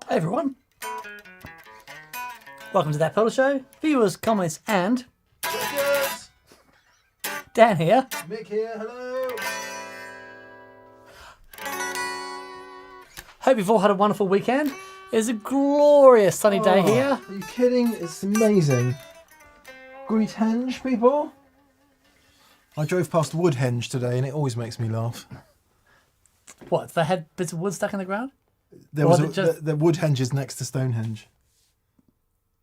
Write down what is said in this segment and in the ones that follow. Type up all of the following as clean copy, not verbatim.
Hey everyone. Welcome to That Pedal Show. Viewers, comments, and Cheers. Dan here. Mick here, hello. Hope you've all had a wonderful weekend. It's a glorious sunny day here. Are you kidding? It's amazing. Greet Henge, people. I drove past Woodhenge today and it always makes me laugh. What, they had bits of wood stuck in the ground? There Or was was it just- the Woodhenge is next to Stonehenge.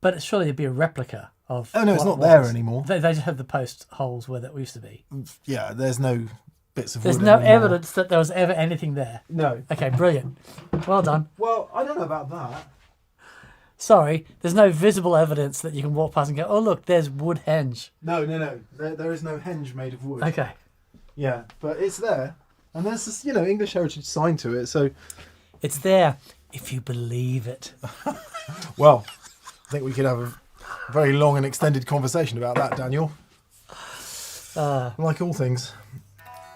But surely it'd be a replica of... Oh no, it's what not it there was. anymore. They just have the post holes where it used to be. Yeah, there's no bits of There's wood no anymore. evidence that there was ever anything there. No. Okay, brilliant. Well done. Well, I don't know about that. Sorry, there's no visible evidence that you can walk past and go, oh look, there's Woodhenge. No. There is no henge made of wood. Okay. Yeah, but it's there. And there's this, English heritage sign to it, so... It's there if you believe it. Well, I think we could have a very long and extended conversation about that, Daniel. Like all things.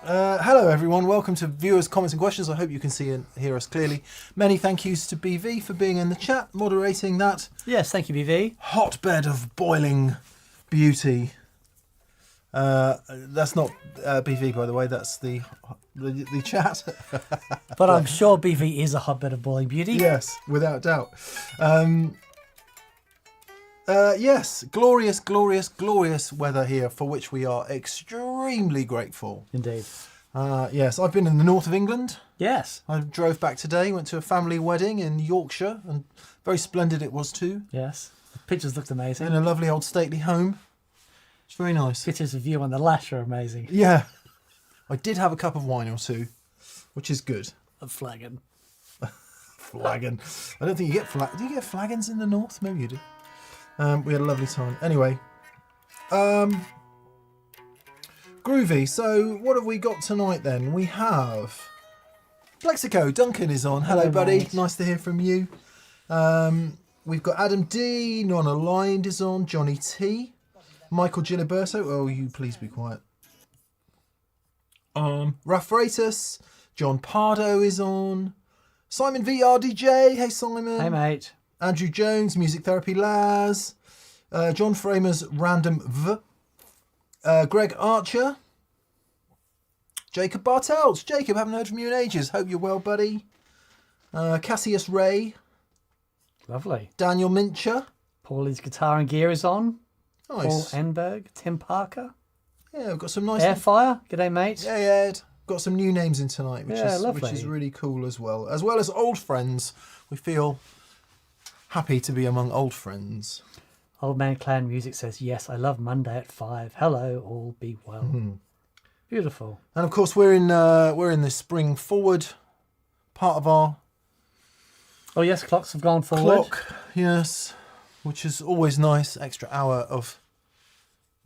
Hello, everyone. Welcome to Viewers, Comments and Questions. I hope you can see and hear us clearly. Many thank yous to BV for being in the chat, moderating that Yes, thank you, BV. hotbed of boiling beauty. That's not BV, by the way. That's the chat. But I'm sure BV is a hotbed of boiling beauty. Yes, without doubt. Yes, glorious, glorious, glorious weather here, for which we are extremely grateful. Indeed. Yes, I've been in the north of England. Yes. I drove back today, went to a family wedding in Yorkshire, and very splendid it was too. Yes. The pictures looked amazing. In a lovely old stately home. It's very nice. Pictures of you on the lash are amazing. Yeah. I did have a cup of wine or two, which is good. A flagon. Flagon. I don't think you get do you get flagons in the north? Maybe you do. We had a lovely time. Anyway, groovy. So what have we got tonight then? We have Plexico. Duncan is on. Hello, buddy. mate. Nice to hear from you. We've got Adam D. Non-aligned is on. Johnny T. Michael Giliberto. Oh, you please be quiet. Raf Ratus. John Pardo is on. Simon VRDJ. Hey, Simon. Hey, mate. Andrew Jones, Music Therapy Laz, John Framer's Random V, Greg Archer, Jacob Bartels. Jacob, haven't heard from you in ages. Hope you're well, buddy. Cassius Ray, Lovely. Daniel Mincher. Paulie's Guitar and Gear is on. Paul Nice. Enberg. Tim Parker. Yeah, we've got some nice... Airfire. G'day, mate. Yeah, Ed. Got some new names in tonight, which Yeah, is lovely. really cool as well. As well as old friends. We feel happy to be among old friends. Old Man Clan Music says, yes, I love Monday at 5. Hello, all be well. Beautiful. And of course, we're in the spring forward part of our Oh, yes, clocks have gone forward. clock. Yes, which is always nice. Extra hour of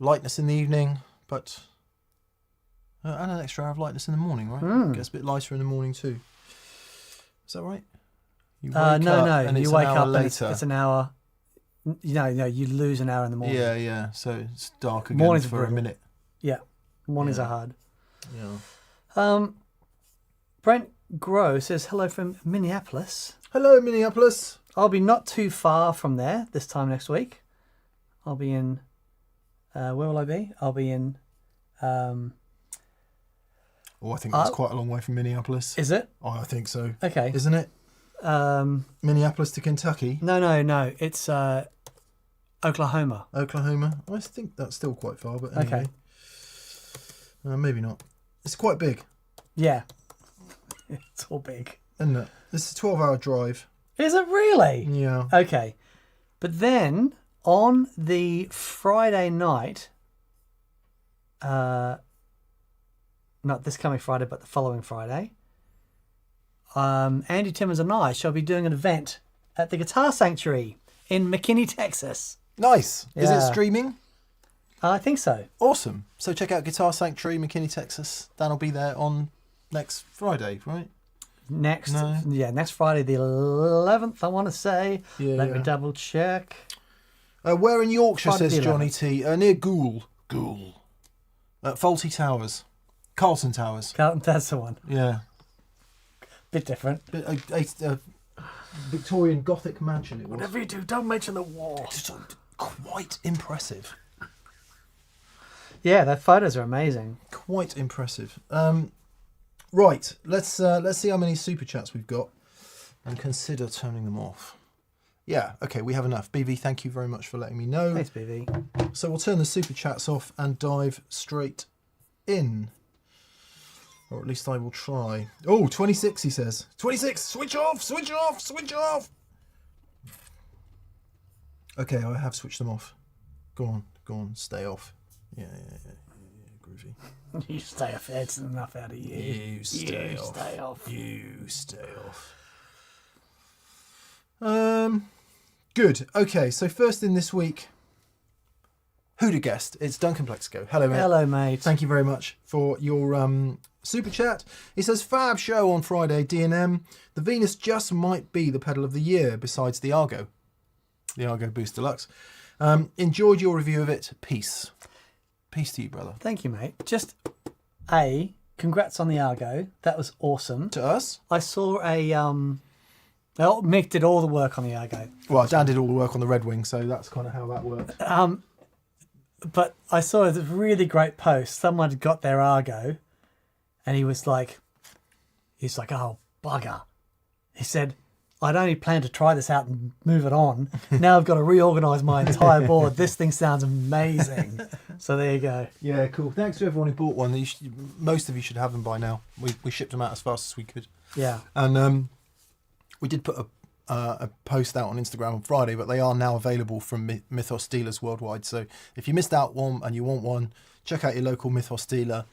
lightness in the evening, but and an extra hour of lightness in the morning, right? Gets a bit lighter in the morning too. Is that right? You wake up No. and You it's wake an hour up later. and it's an hour. No, you lose an hour in the morning. Yeah. So it's dark again Mornings are for a brutal. minute. Yeah. Mornings Yeah. are hard. Yeah. Brent Grow says, hello from Minneapolis. Hello, Minneapolis. I'll be not too far from there this time next week. I'll be in... where will I be? I'll be in... Oh, I think that's quite a long way from Minneapolis. Is it? Oh, I think so. Okay. Isn't it? Minneapolis to Kentucky. No. It's Oklahoma. Oklahoma. I think that's still quite far, but anyway. Okay. Maybe not. It's quite big, Yeah. It's all big. isn't it? This is a 12-hour drive. Is it really? Yeah. Okay. But then on the Friday night, not this coming Friday, but the following Friday, Andy Timmons and I shall be doing an event at the Guitar Sanctuary in McKinney, Texas. Nice. Is it Yeah. streaming? I think so. Awesome. So check out Guitar Sanctuary, McKinney, Texas. Dan will be there on next Friday, right? Next No. Friday the 11th, I want to say. Yeah. Let me double check. Where in Yorkshire, Friday says the Johnny T? Near Goole. At Faulty Towers. Carlton Towers. That's the one. Yeah. Bit different. Bit, Victorian Gothic mansion it was. Whatever you do, don't mention the war. It's quite impressive. Yeah, their photos are amazing. Quite impressive. Right, let's see how many super chats we've got and consider turning them off. Yeah, okay, we have enough. BV, thank you very much for letting me know. Thanks, BV. So we'll turn the super chats off and dive straight in. Or at least I will try. Oh, 26, he says. 26, switch off, switch off, switch off. Okay, I have switched them off. Go on, stay off. Yeah, groovy. You stay off. It's enough out of you. You stay off. Stay off. You stay off. Good. Okay, so first in this week, who'd have guessed? It's Duncan Plexico. Hello, mate. Hello, mate. Thank you very much for your super chat. He says, fab show on Friday, D&M. The Venus just might be the pedal of the year besides the Argo. The Argo Boost Deluxe. Enjoyed your review of it. Peace. Peace to you, brother. Thank you, mate. Just congrats on the Argo. That was awesome. To us? I saw well, Mick did all the work on the Argo. Well, Dan did all the work on the Red Wing, so that's kind of how that worked. But I saw a really great post. Someone had got their Argo, and he was like, oh, bugger. He said, I'd only planned to try this out and move it on. Now I've got to reorganise my entire board. This thing sounds amazing. So there you go. Yeah, cool. Thanks to everyone who bought one. Most of you should have them by now. We shipped them out as fast as we could. Yeah. And we did put a post out on Instagram on Friday, but they are now available from Mythos dealers worldwide. So if you missed out one and you want one, check out your local Mythos dealer.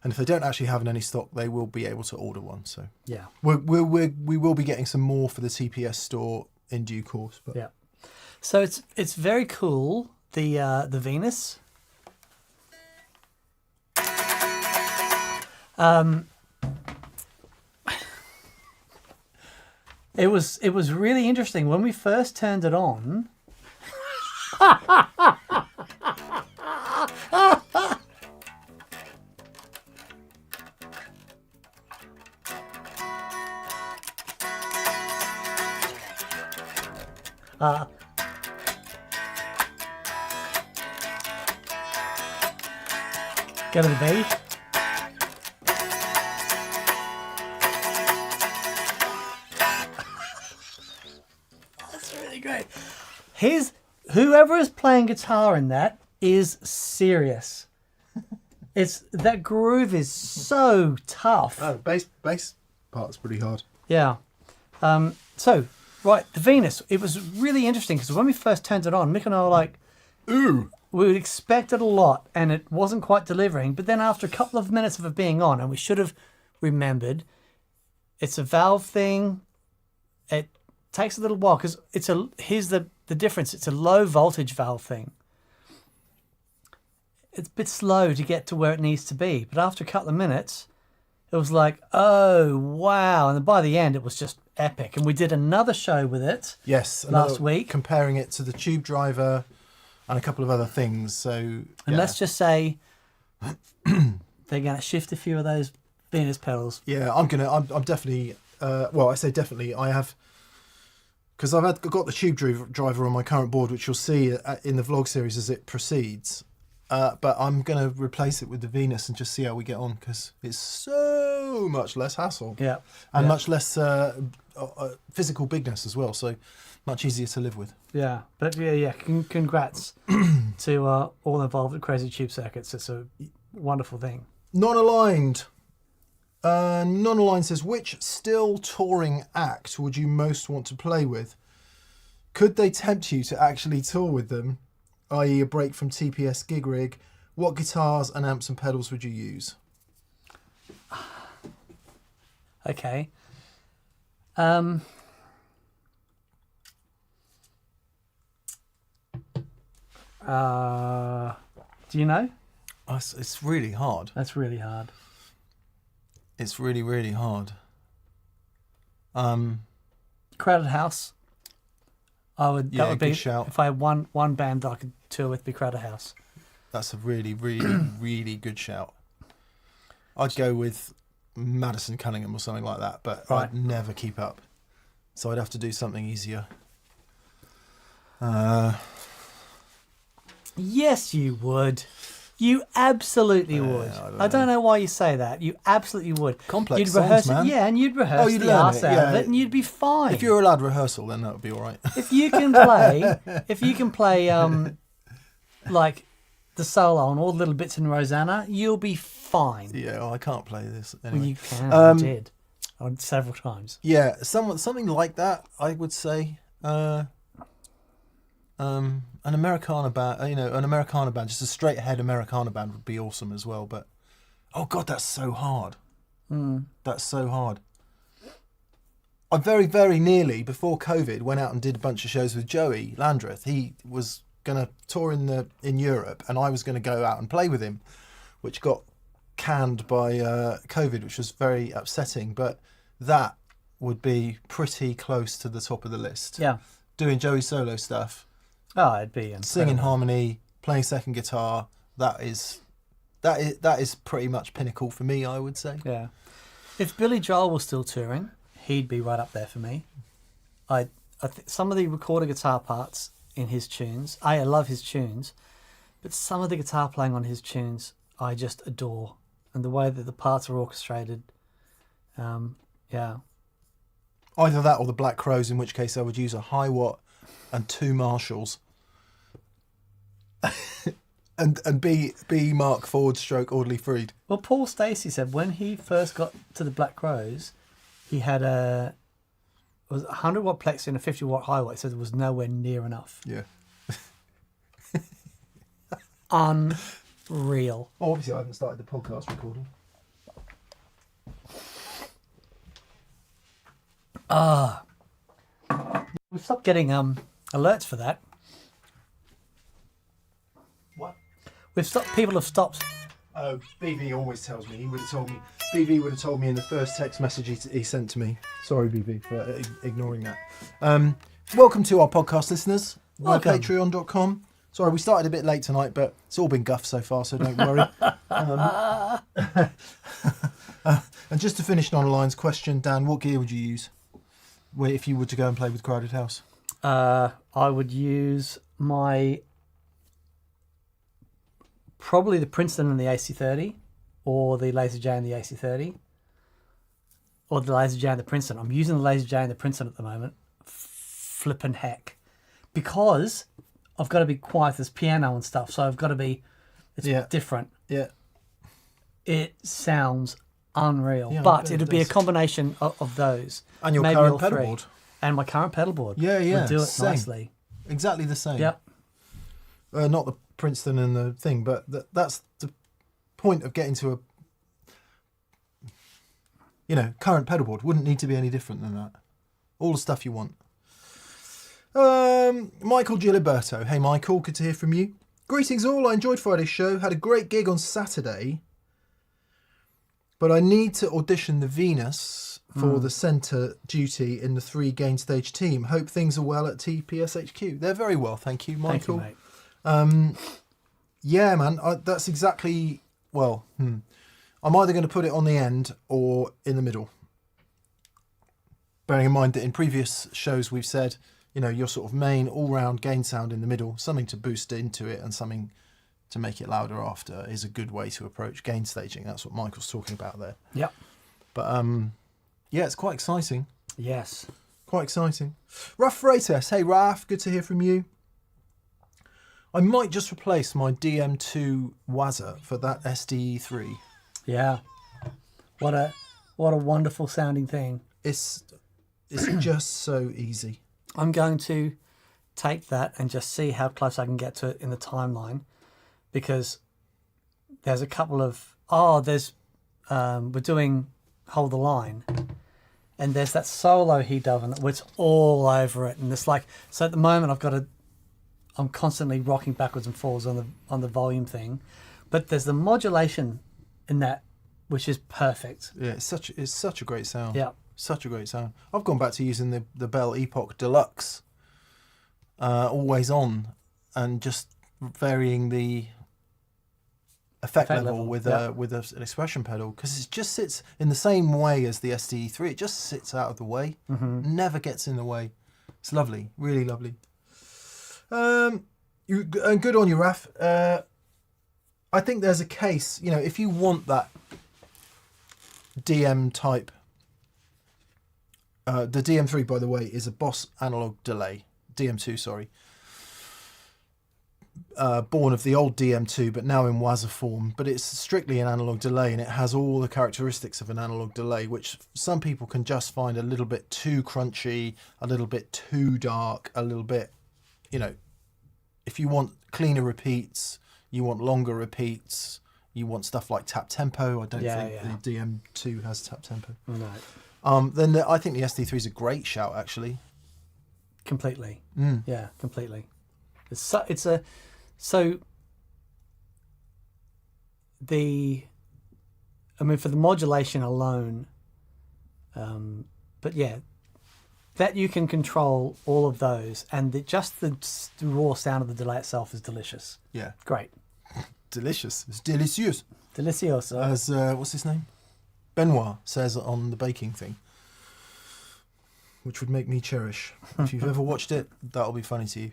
And if they don't actually have any stock, they will be able to order one. So yeah, we will be getting some more for the TPS store in due course. But yeah, so it's very cool. The Venus. It was really interesting when we first turned it on. Go to the beach. That's really great. Whoever is playing guitar in that is serious. That groove is so tough. oh, bass part's pretty hard. Yeah. So, right, the Venus. It was really interesting because when we first turned it on, Mick and I were like, ooh. We expected a lot and it wasn't quite delivering. But then after a couple of minutes of it being on, and we should have remembered, it's a valve thing. It takes a little while because here's the difference. It's a low voltage valve thing. It's a bit slow to get to where it needs to be. But after a couple of minutes, it was like, oh, wow. And by the end, it was just epic. And we did another show with it. Yes. Last week. Comparing it to the tube driver and a couple of other things. So, and let's just say they're going to shift a few of those Venus pedals. Yeah, I'm definitely, I say definitely, I have, because I've got the tube driver on my current board, which you'll see in the vlog series as it proceeds. But I'm going to replace it with the Venus and just see how we get on, because it's so much less hassle. Yeah. And much less physical bigness as well, so much easier to live with. Yeah, but yeah. Congrats to all involved at Crazy Tube Circuits. It's a wonderful thing. Non-aligned. Non-aligned says, which still touring act would you most want to play with? Could they tempt you to actually tour with them? I.e. a break from TPS gig rig. What guitars and amps and pedals would you use? Okay. Do you know? It's really hard. That's really hard. It's really, really hard. Crowded House. That would be good shout. If I had one band that I could tour with, be Crowded House. That's a really, really, really good shout. I'd go with Madison Cunningham or something like that, but Right. I'd never keep up. So I'd have to do something easier. Yes, you would. You absolutely would. I don't know why you say that. You absolutely would. Complex you'd songs, rehearse man. It, yeah, and you'd rehearse you'd the learn arse it, out of yeah. it, and you'd be fine. If you're allowed rehearsal, then that would be all right. If you can play, like the solo on all the little bits in Rosanna, you'll be fine. Yeah, well, I can't play this anyway. Well, you can. You did. Several times. Yeah, something like that, I would say. An Americana band, an Americana band, just a straight ahead Americana band would be awesome as well. But oh god, that's so hard. That's so hard. I very, very nearly before COVID went out and did a bunch of shows with Joey Landreth. He was gonna tour in Europe, and I was gonna go out and play with him, which got canned by COVID, which was very upsetting. But that would be pretty close to the top of the list. Yeah, doing Joey solo stuff. Oh, it'd be incredible. Singing harmony, playing second guitar. That is pretty much pinnacle for me, I would say. Yeah. If Billy Joel was still touring, he'd be right up there for me. I some of the recorded guitar parts in his tunes, I love his tunes, but some of the guitar playing on his tunes I just adore, and the way that the parts are orchestrated. Yeah. Either that or the Black Crows, in which case I would use a high watt and 2 Marshalls. and be Mark Ford stroke Audley Freed. Well, Paul Stacey said when he first got to the Black Crows, he had a 100 watt Plexi and a 50 watt high watt. He said it was nowhere near enough. Yeah. Unreal. Well, obviously I haven't started the podcast recording. We've stopped getting alerts for that. What? People have stopped. Oh, BV always tells me. He would have told me. BV would have told me in the first text message he sent to me. Sorry, BV, for ignoring that. Welcome to our podcast, listeners. Welcome. Patreon.com. Sorry, we started a bit late tonight, but it's all been guff so far, so don't worry. And just to finish Nonalign's question, Dan, what gear would you use if you were to go and play with Crowded House? I would use probably the Princeton and the AC30, or the Laser J and the AC30, or the Laser J and the Princeton. I'm using the Laser J and the Princeton at the moment. Flippin' heck. Because I've got to be quiet, there's piano and stuff, so I've got to be... It's different. Yeah. It sounds unreal. Yeah, but it'd be a combination of those. And your maybe current all pedal three. board. And my current pedal board. Yeah. Would do it Same. nicely. Exactly the same. Yep. Not the Princeton and the thing, but that's the point of getting to a current pedal board. Wouldn't need to be any different than that. All the stuff you want. Michael Giliberto. Hey Michael, good to hear from you. Greetings all, I enjoyed Friday's show. Had a great gig on Saturday, but I need to audition the Venus for the centre duty in the 3 gain stage team. Hope things are well at TPS HQ. They're very well, thank you, Michael. Thank you, mate. Yeah, man, that's exactly... Well, I'm either going to put it on the end or in the middle. Bearing in mind that in previous shows we've said, your sort of main all-round gain sound in the middle, something to boost into it and something to make it louder after is a good way to approach gain staging. That's what Michael's talking about there. Yep. But, yeah, it's quite exciting. Yes. Quite exciting. Raf Freitas. Hey, Raf, good to hear from you. I might just replace my DM2 Wazza for that SDE3. Yeah. What a wonderful sounding thing. It's just so easy. I'm going to take that and just see how close I can get to it in the timeline, because there's a couple of we're doing Hold the Line, and there's that solo he does and it's all over it, and it's like, so at the moment I'm constantly rocking backwards and forwards on the volume thing, but there's the modulation in that which is perfect. Yeah, it's such a great sound. Yeah. Such a great sound. I've gone back to using the Bell Epoch Deluxe always on, and just varying the effect level with an expression pedal, because it just sits in the same way as the SDE3. It just sits out of the way, never gets in the way. It's lovely, really lovely. And good on you, Raf. I think there's a case, you know, if you want that DM type. The DM3, by the way, is a Boss analog delay. DM2, sorry. Born of the old DM2, but now in Waza form. But it's strictly an analog delay, and it has all the characteristics of an analog delay, which some people can just find a little bit too crunchy, a little bit too dark, a little bit, you know, if you want cleaner repeats, you want longer repeats, you want stuff like tap tempo. I don't think the DM2 has tap tempo. No. Then I think the SD3 is a great shout, actually. Completely. Yeah, completely. For the modulation alone, but yeah, that you can control all of those, and just the raw sound of the delay itself is delicious. Yeah. Great. Delicious. It's delicious. Delicioso. As, what's his name? Benoit says on the baking thing, which would make me cherish. If you've ever watched it, that'll be funny to you.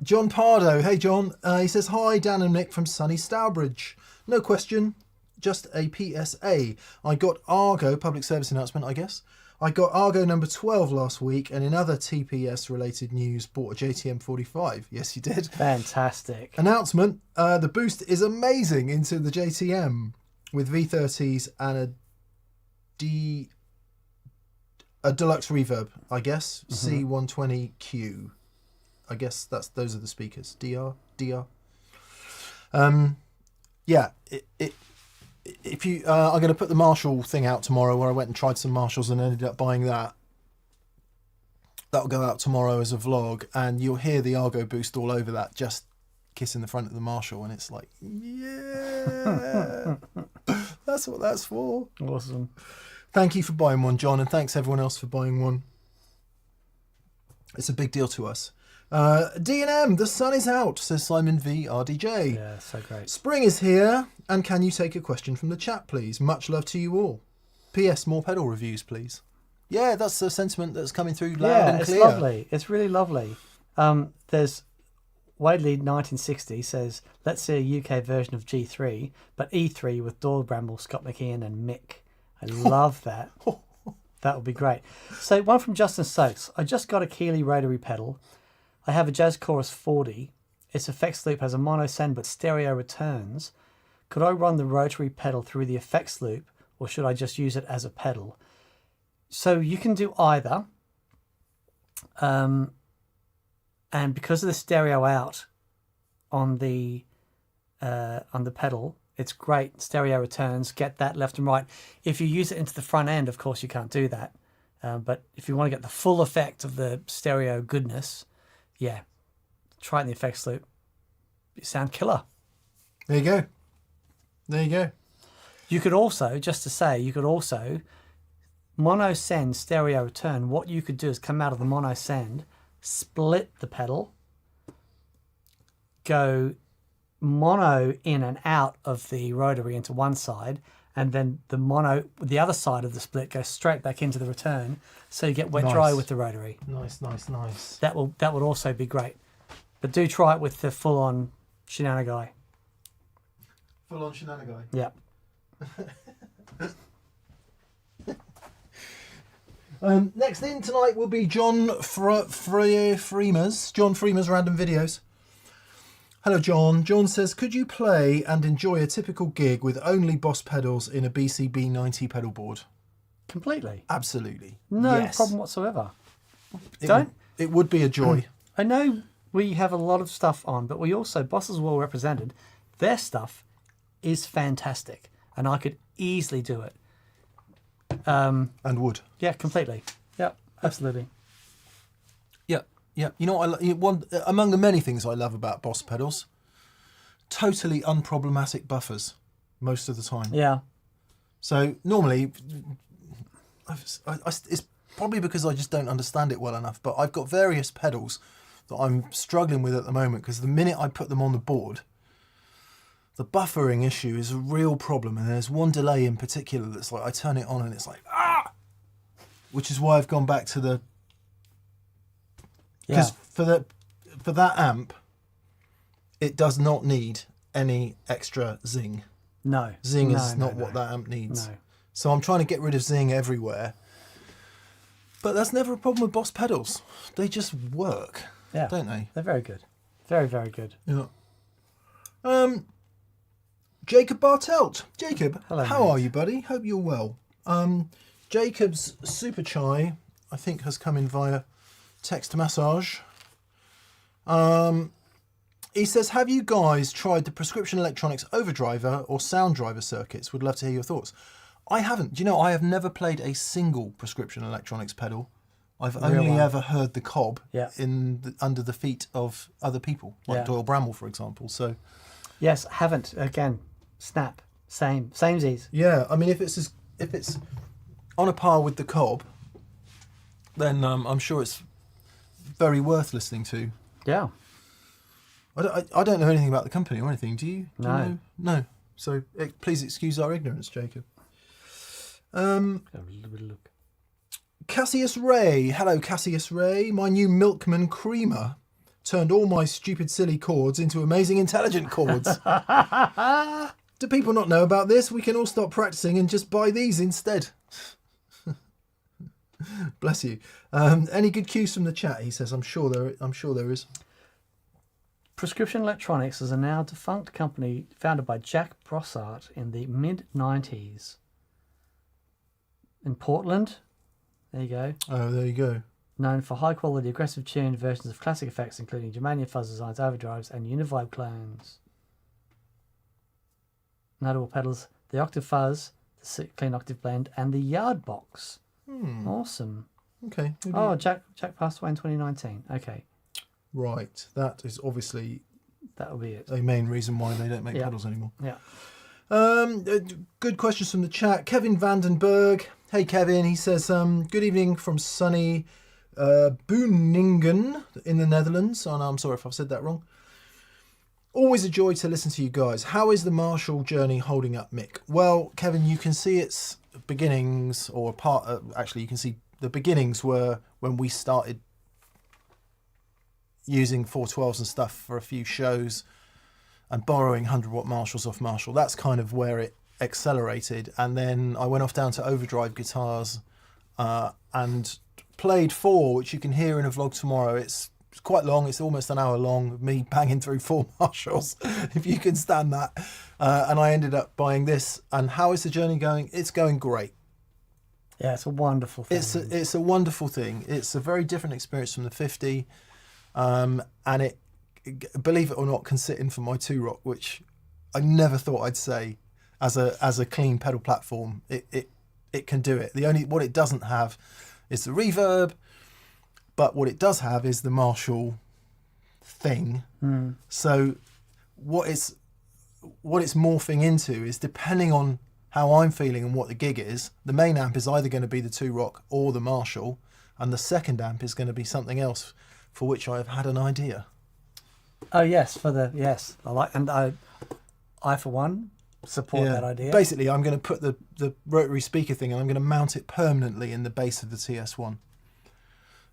John Pardo, hey John, he says, hi Dan and Nick from sunny Stourbridge. No question, just a PSA. I got Argo, public service announcement I guess. I got Argo number 12 last week, and in other TPS related news, bought a JTM 45. Yes, you did. Fantastic. Announcement, the boost is amazing into the JTM. With V30s and a deluxe reverb, I guess. C120Q. I guess those are the speakers. DR. Yeah. If you, I'm going to put the Marshall thing out tomorrow, where I went and tried some Marshalls and ended up buying that. That'll go out tomorrow as a vlog, and you'll hear the Argo boost all over that, just kissing the front of the Marshall, and it's like, yeah. That's what that's for. Awesome. Thank you for buying one, John, and thanks everyone else for buying one. It's a big deal to us. D&M, the sun is out, says Simon V. RDJ. Yeah, so great. Spring is here, and can you take a question from the chat, please? Much love to you all. P.S. More pedal reviews, please. Yeah, that's the sentiment that's coming through loud and clear. Yeah, it's lovely. It's really lovely. There's Wadley 1960 says, let's see a UK version of G3, but E3 with Doyle Bramble, Scott McKeon and Mick. I love that. That would be great. So one from Justin Stokes. I just got a Keeley rotary pedal. I have a Jazz Chorus 40. Its effects loop has a mono send but stereo returns. Could I run the rotary pedal through the effects loop, or should I just use it as a pedal? So you can do either. And because of the stereo out on the pedal, it's great. Stereo returns, get that left and right. If you use it into the front end, of course, you can't do that. But if you want to get the full effect of the stereo goodness, yeah, try it in the effects loop. You sound killer. There you go. There you go. You could also, just to say, mono send, stereo return. What you could do is come out of the mono send, split the pedal, go mono in and out of the rotary into one side, and then the other side of the split goes straight back into the return, so you get wet dry with the rotary. Nice. That would also be great. But do try it with the full-on Shenanigai. Full-on Shenanigai? Yeah. Next in tonight will be John Freema's Random Videos. Hello, John. John says, could you play and enjoy a typical gig with only Boss pedals in a BCB 90 pedal board? Completely. Absolutely. No problem whatsoever. It would be a joy. I know we have a lot of stuff on, but we also, Boss is well represented. Their stuff is fantastic, and I could easily do it. And would. Yeah, completely. Yeah, absolutely. Yeah, you know what one among the many things I love about Boss pedals, totally unproblematic buffers most of the time. Yeah. So normally, it's probably because I just don't understand it well enough, but I've got various pedals that I'm struggling with at the moment, because the minute I put them on the board, the buffering issue is a real problem, and there's one delay in particular that's like I turn it on and it's like ah, which is why I've gone back to the because for that amp, it does not need any extra zing. No, zing is not what that amp needs. No. So I'm trying to get rid of zing everywhere, but that's never a problem with Boss pedals. They just work, don't they? They're very good, very, very good. Yeah. Jacob Bartelt. Jacob, hello, how mate. are you, buddy? Hope you're well. Jacob's super chai, I think, has come in via text massage. He says, have you guys tried the Prescription Electronics Overdriver or Sound Driver circuits? Would love to hear your thoughts. I haven't. Do you know, I have never played a single Prescription Electronics pedal. I've only ever heard the cob under the feet of other people, like Doyle Bramwell, for example. So, yes, haven't. Again, snap, samesies. Yeah, I mean, if it's on a par with the cob, then I'm sure it's very worth listening to. Yeah. I don't know anything about the company or anything. Do you? Do No. you know? No. So please excuse our ignorance, Jacob. Look. Cassius Ray. Hello, Cassius Ray. My new Milkman Creamer turned all my stupid, silly chords into amazing, intelligent chords. Do people not know about this? We can all stop practicing and just buy these instead. Bless you. Any good cues from the chat? He says. I'm sure there is. Prescription Electronics is a now defunct company founded by Jack Brossart in the mid-90s. In Portland. There you go. Oh, there you go. Known for high-quality, aggressive tuned versions of classic effects, including Germanium fuzz designs, overdrives, and Univibe clones. Notable pedals, the Octave Fuzz, the Clean Octave Blend, and the Yard Box. Awesome. Okay. Maybe. Oh, Jack passed away in 2019. Okay. Right. That is obviously That'll be it. a main reason why they don't make pedals anymore. Yeah. Good questions from the chat. Kevin Vandenberg. Hey, Kevin. He says, good evening from sunny Boeningen in the Netherlands. Oh, no, I'm sorry if I've said that wrong. Always a joy to listen to you guys. How is the Marshall journey holding up, Mick? Well, Kevin, you can see its beginnings, or actually, you can see the beginnings were when we started using 412s and stuff for a few shows and borrowing 100-watt Marshalls off Marshall. That's kind of where it accelerated. And then I went off down to overdrive guitars and played 4, which you can hear in a vlog tomorrow. It's quite long. It's almost an hour long, me banging through 4 Marshalls, if you can stand that. And I ended up buying this. And how is the journey going? It's going great. Yeah, it's a wonderful thing. It's a wonderful thing. It's a very different experience from the 50. And it, believe it or not, can sit in for my 2-rock, which I never thought I'd say as a clean pedal platform. It can do it. What it doesn't have is the reverb, but what it does have is the Marshall thing. So what it's morphing into is, depending on how I'm feeling and what the gig is, the main amp is either going to be the 2-rock or the Marshall, and the second amp is going to be something else for which I have had an idea. Oh yes, I like, and I for one support that idea. Basically, I'm going to put the rotary speaker thing, and I'm going to mount it permanently in the base of the TS1,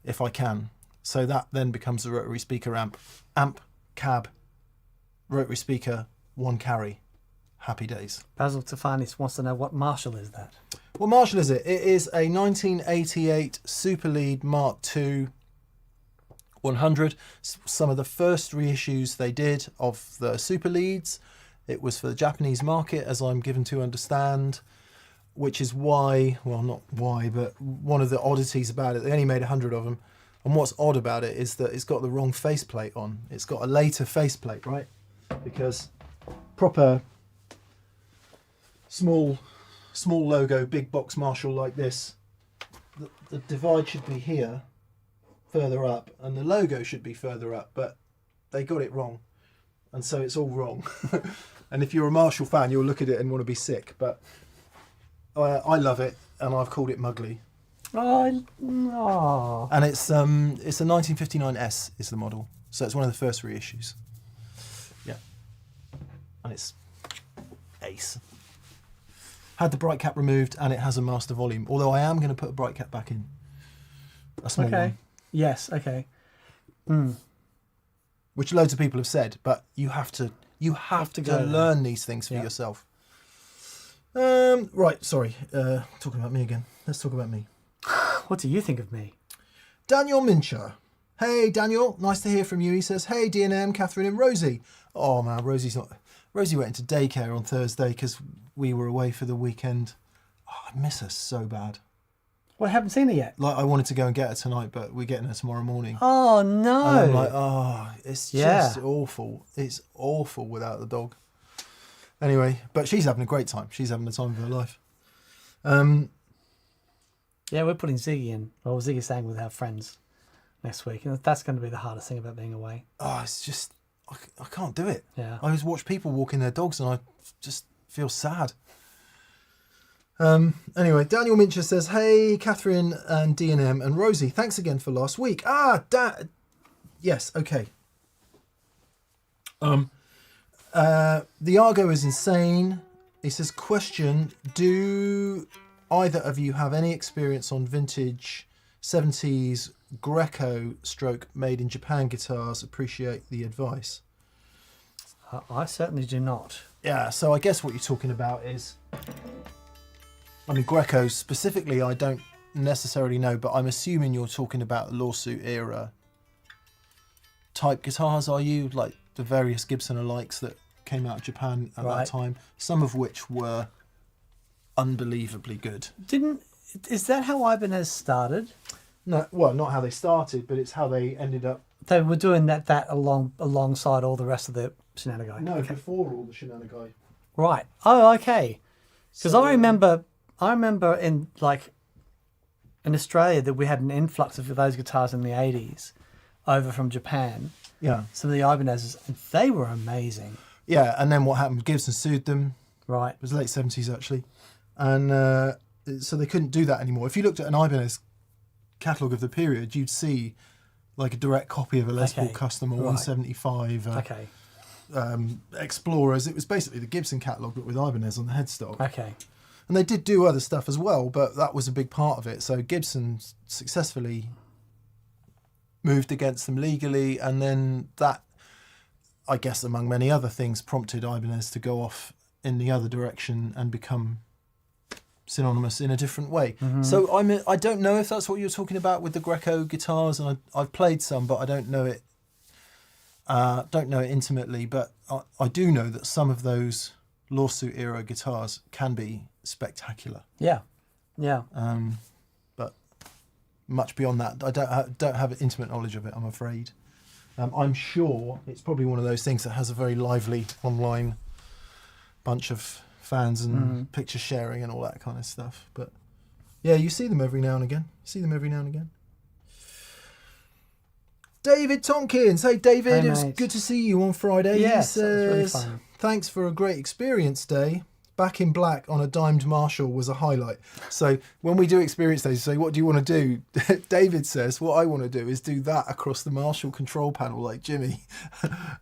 if I can. So that then becomes the rotary speaker amp, cab, rotary speaker, 1 carry. Happy days. Basil Tafanis wants to know, what Marshall is that? What Marshall is it? It is a 1988 Super Lead Mark II 100. Some of the first reissues they did of the Super Leads. It was for the Japanese market, as I'm given to understand, which is why, well, not why, but one of the oddities about it, they only made 100 of them. And what's odd about it is that it's got the wrong faceplate on. It's got a later faceplate, right? Because proper small logo, big box Marshall like this, the divide should be here, further up, and the logo should be further up, but they got it wrong, and so it's all wrong. And if you're a Marshall fan, you'll look at it and want to be sick, but I love it, and I've called it Mugly. Oh. And it's a 1959S is the model, so it's one of the first reissues. Yeah, and it's Ace. Had the bright cap removed, and it has a master volume. Although I am going to put a bright cap back in. A small one. Yes. Okay. Which loads of people have said, but you have to learn these things for yourself. Right, sorry. Talking about me again. Let's talk about me. What do you think of me? Daniel Mincher. Hey, Daniel. Nice to hear from you. He says, hey, D&M, Catherine and Rosie. Oh, man, Rosie went into daycare on Thursday because we were away for the weekend. Oh, I miss her so bad. Well, I haven't seen her yet. Like, I wanted to go and get her tonight, but we're getting her tomorrow morning. Oh, no. And I'm like, oh, it's just awful. It's awful without the dog. Anyway, but she's having a great time. She's having the time of her life. Yeah, we're putting Ziggy in. Well, Ziggy's staying with our friends next week. And that's going to be the hardest thing about being away. Oh, it's just, I can't do it. Yeah. I always watch people walking their dogs and I just feel sad. Anyway, Daniel Mincher says, hey, Catherine and D&M and Rosie, thanks again for last week. Yes, okay. The Argo is insane. He says, question, do either of you have any experience on vintage 70s Greco stroke made in Japan guitars? Appreciate the advice. I certainly do not. Yeah, so I guess what you're talking about is, I mean, Greco specifically, I don't necessarily know, but I'm assuming you're talking about lawsuit era type guitars, are you? Like the various Gibson alikes that came out of Japan at that time, some of which were unbelievably good. Is that how Ibanez started? No, well, not how they started, but it's how they ended up. They were doing that alongside all the rest of the shenanigans. No, before all the shenanigans. Right. Oh, okay. Because So, I remember in Australia that we had an influx of those guitars in the 80s over from Japan. Yeah. Some of the Ibanez's, and they were amazing. Yeah, and then what happened? Gibson sued them. Right. It was late 70s actually, and so they couldn't do that anymore. If you looked at an Ibanez catalogue of the period, you'd see like a direct copy of a Les Paul Custom or 175. Okay. Explorers. It was basically the Gibson catalogue but with Ibanez on the headstock. Okay. And they did do other stuff as well, but that was a big part of it. So Gibson successfully moved against them legally, and then that, I guess, among many other things, prompted Ibanez to go off in the other direction and become synonymous in a different way. Mm-hmm. So I don't know if that's what you're talking about with the Greco guitars, and I've played some, but I don't know it. Don't know it intimately, but I do know that some of those lawsuit era guitars can be spectacular. Yeah, yeah. But much beyond that, I don't have intimate knowledge of it, I'm afraid. I'm sure it's probably one of those things that has a very lively online bunch of fans and picture sharing and all that kind of stuff. But yeah, you see them every now and again. David Tompkins. Hey, David. It was good to see you on Friday. Yes, he says, that was really fun. Thanks for a great experience day. Back in black on a dimed Marshall was a highlight. So when we do experience days, you say, what do you want to do? David says, what I want to do is do that across the Marshall control panel like Jimmy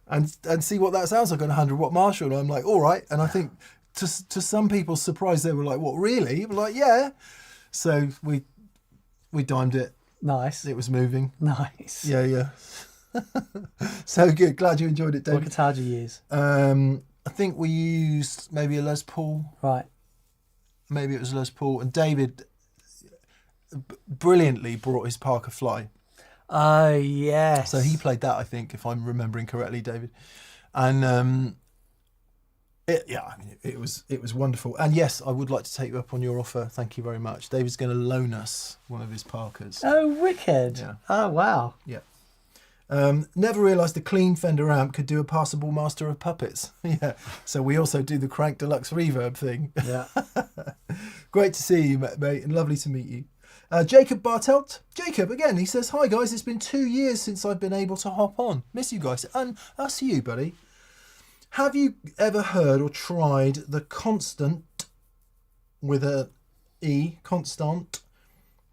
and see what that sounds like on a 100-watt Marshall. And I'm like, all right. And I think to some people's surprise, they were like, what, really? I'm like, yeah. So we dimed it. Nice. It was moving. Nice. Yeah. So good. Glad you enjoyed it, David. What guitar do you use? I think we used maybe a Les Paul. Right. Maybe it was Les Paul. And David brilliantly brought his Parker Fly. Oh, yes. So he played that, I think, if I'm remembering correctly, David. And it was wonderful. And yes, I would like to take you up on your offer. Thank you very much. David's going to loan us one of his Parkers. Oh, wicked. Yeah. Oh, wow. Yeah. Never realised the clean Fender amp could do a passable Master of Puppets. Yeah. So we also do the Crank Deluxe Reverb thing. Yeah. Great to see you, mate, and lovely to meet you. Jacob Bartelt. Jacob, again, he says, hi, guys. It's been 2 years since I've been able to hop on. Miss you guys. And us you, buddy. Have you ever heard or tried the Constant with a E, Constant,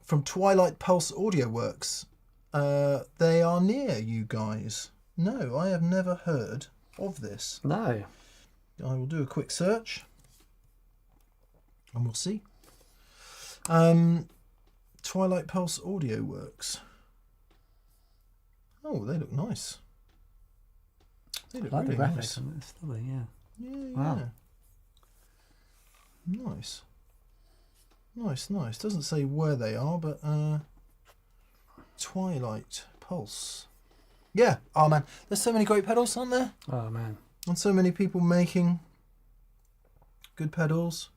from Twilight Pulse Audio Works? They are near you guys. No, I have never heard of this. No. I will do a quick search. And we'll see. Twilight Pulse Audio Works. Oh, they look nice. They look I like really the graphics nice. on it. It's lovely, yeah. Yeah. Wow. Nice. Nice. Doesn't say where they are, but Twilight Pulse. Yeah. Oh man, there's so many great pedals, aren't there? Oh man. And so many people making good pedals.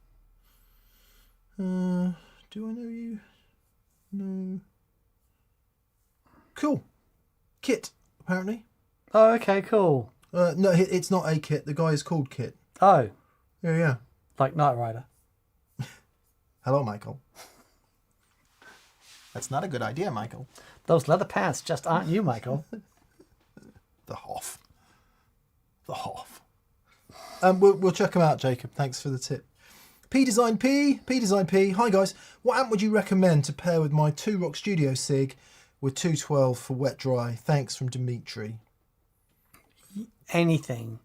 Do I know you? No. Cool. Kit, apparently. Oh, okay, cool. No, it's not a Kit. The guy is called Kit. Oh, Yeah. like Knight Rider. Hello, Michael. That's not a good idea, Michael. Those leather pants just aren't you, Michael. The Hoff. We'll check them out, Jacob. Thanks for the tip. P Design P. Hi guys. What amp would you recommend to pair with my 2-Rock Studio Sig with 212 for wet dry? Thanks from Dimitri. Anything.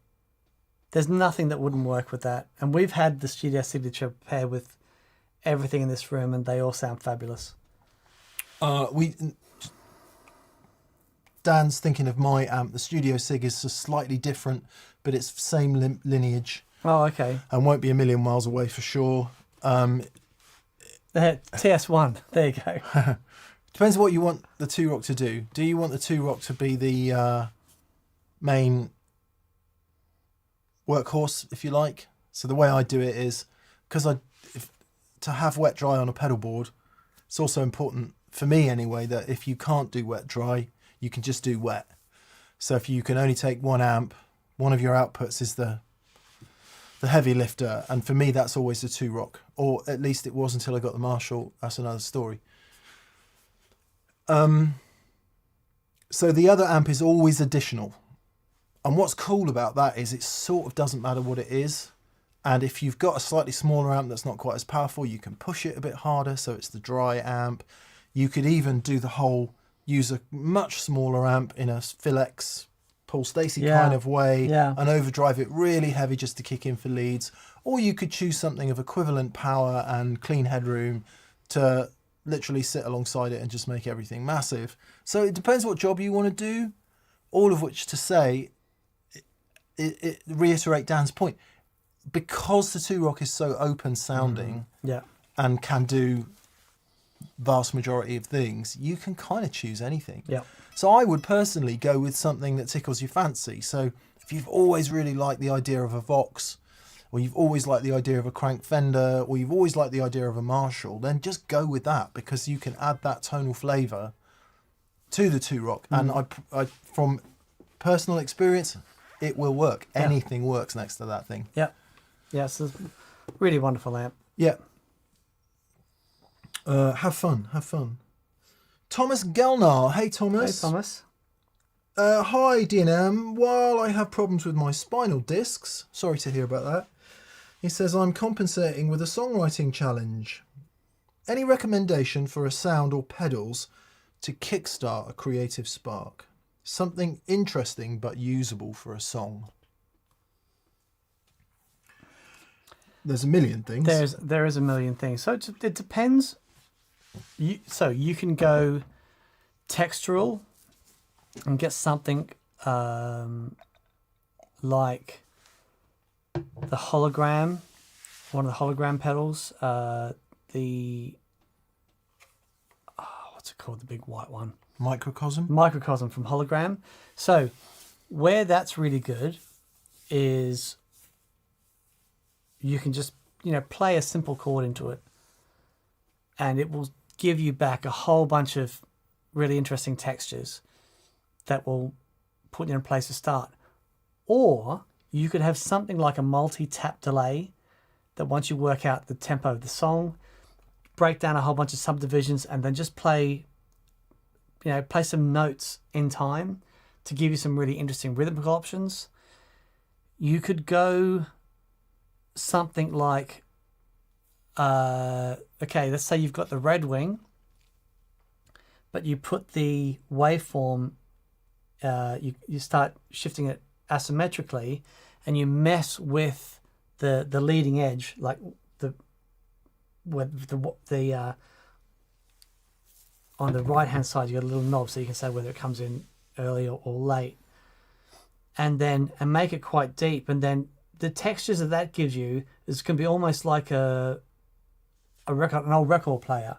There's nothing that wouldn't work with that. And we've had the Studio Signature pair with everything in this room, and they all sound fabulous. Dan's thinking of my amp. The Studio Sig is slightly different, but it's same lineage. Oh, okay. And won't be a million miles away for sure. TS1. There you go. Depends what you want the 2-Rock to do. Do you want the 2-Rock to be the main workhorse, if you like? So the way I do it is, because to have wet dry on a pedal board, it's also important for me anyway that if you can't do wet dry, you can just do wet. So if you can only take one amp, one of your outputs is the heavy lifter, and for me that's always the 2-Rock, or at least it was until I got the Marshall. That's another story. So the other amp is always additional, and what's cool about that is it sort of doesn't matter what it is, and if you've got a slightly smaller amp that's not quite as powerful, you can push it a bit harder, so it's the dry amp. You could even do the whole, use a much smaller amp in a Philex Paul Stacey kind of way, and overdrive it really heavy just to kick in for leads. Or you could choose something of equivalent power and clean headroom to literally sit alongside it and just make everything massive. So it depends what job you want to do, all of which to say, reiterate Dan's point, because the 2-Rock is so open sounding and can do vast majority of things, you can kind of choose anything. So I would personally go with something that tickles your fancy. So if you've always really liked the idea of a Vox, or you've always liked the idea of a crank Fender, or you've always liked the idea of a Marshall, then just go with that, because you can add that tonal flavour to the 2-Rock. And I from personal experience, it will work. Anything works next to that thing. Yes, it's a really wonderful amp. Have fun. Thomas Gelnar. Hey, Thomas. Hey, Thomas. Hi, DNM. While I have problems with my spinal discs, sorry to hear about that, he says I'm compensating with a songwriting challenge. Any recommendation for a sound or pedals to kickstart a creative spark? Something interesting but usable for a song. There's a million things. There is a million things. So it depends. So you can go textural and get something like the hologram, one of the hologram pedals. What's it called? The big white one. Microcosm from Hologram. So where that's really good is you can just play a simple chord into it, and it will give you back a whole bunch of really interesting textures that will put you in a place to start. Or you could have something like a multi-tap delay that once you work out the tempo of the song, break down a whole bunch of subdivisions, and then just play some notes in time to give you some really interesting rhythmical options. You could go something like, let's say you've got the red wing, but you put the waveform, you start shifting it asymmetrically, and you mess with the leading edge, like with the on the right hand side you got a little knob so you can say whether it comes in early or late, and make it quite deep, and then the textures that gives you can be almost like an old record player.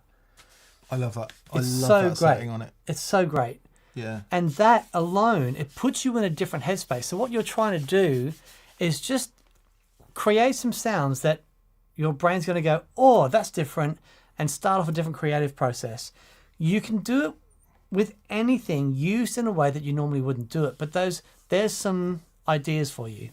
I love that. It's I love so that great. setting on it. It's so great. Yeah. And that alone, it puts you in a different headspace. So what you're trying to do is just create some sounds that your brain's going to go, oh, that's different, and start off a different creative process. You can do it with anything used in a way that you normally wouldn't do it. But there's some ideas for you.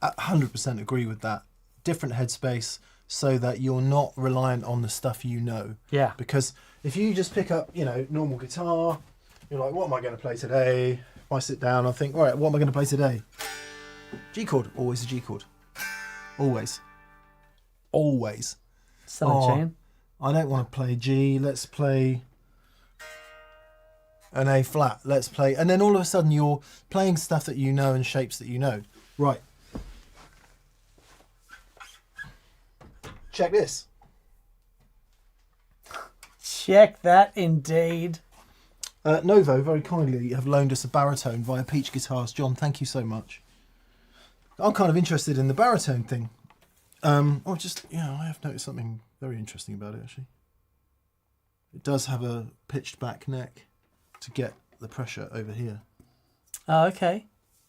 I 100% agree with that. Different headspace so that you're not reliant on the stuff you know. Yeah. Because if you just pick up, normal guitar, you're like, what am I going to play today? If I sit down, I think, all right, what am I going to play today? G chord. Always a G chord. Always. Always. Summer tune. I don't want to play G. Let's play an A flat. Let's play. And then all of a sudden you're playing stuff that you know and shapes that you know. Right. Check this. Check that indeed. Novo very kindly have loaned us a baritone via Peach Guitars. John, thank you so much. I'm kind of interested in the baritone thing. I have noticed something very interesting about it actually. It does have a pitched back neck to get the pressure over here. Oh, okay.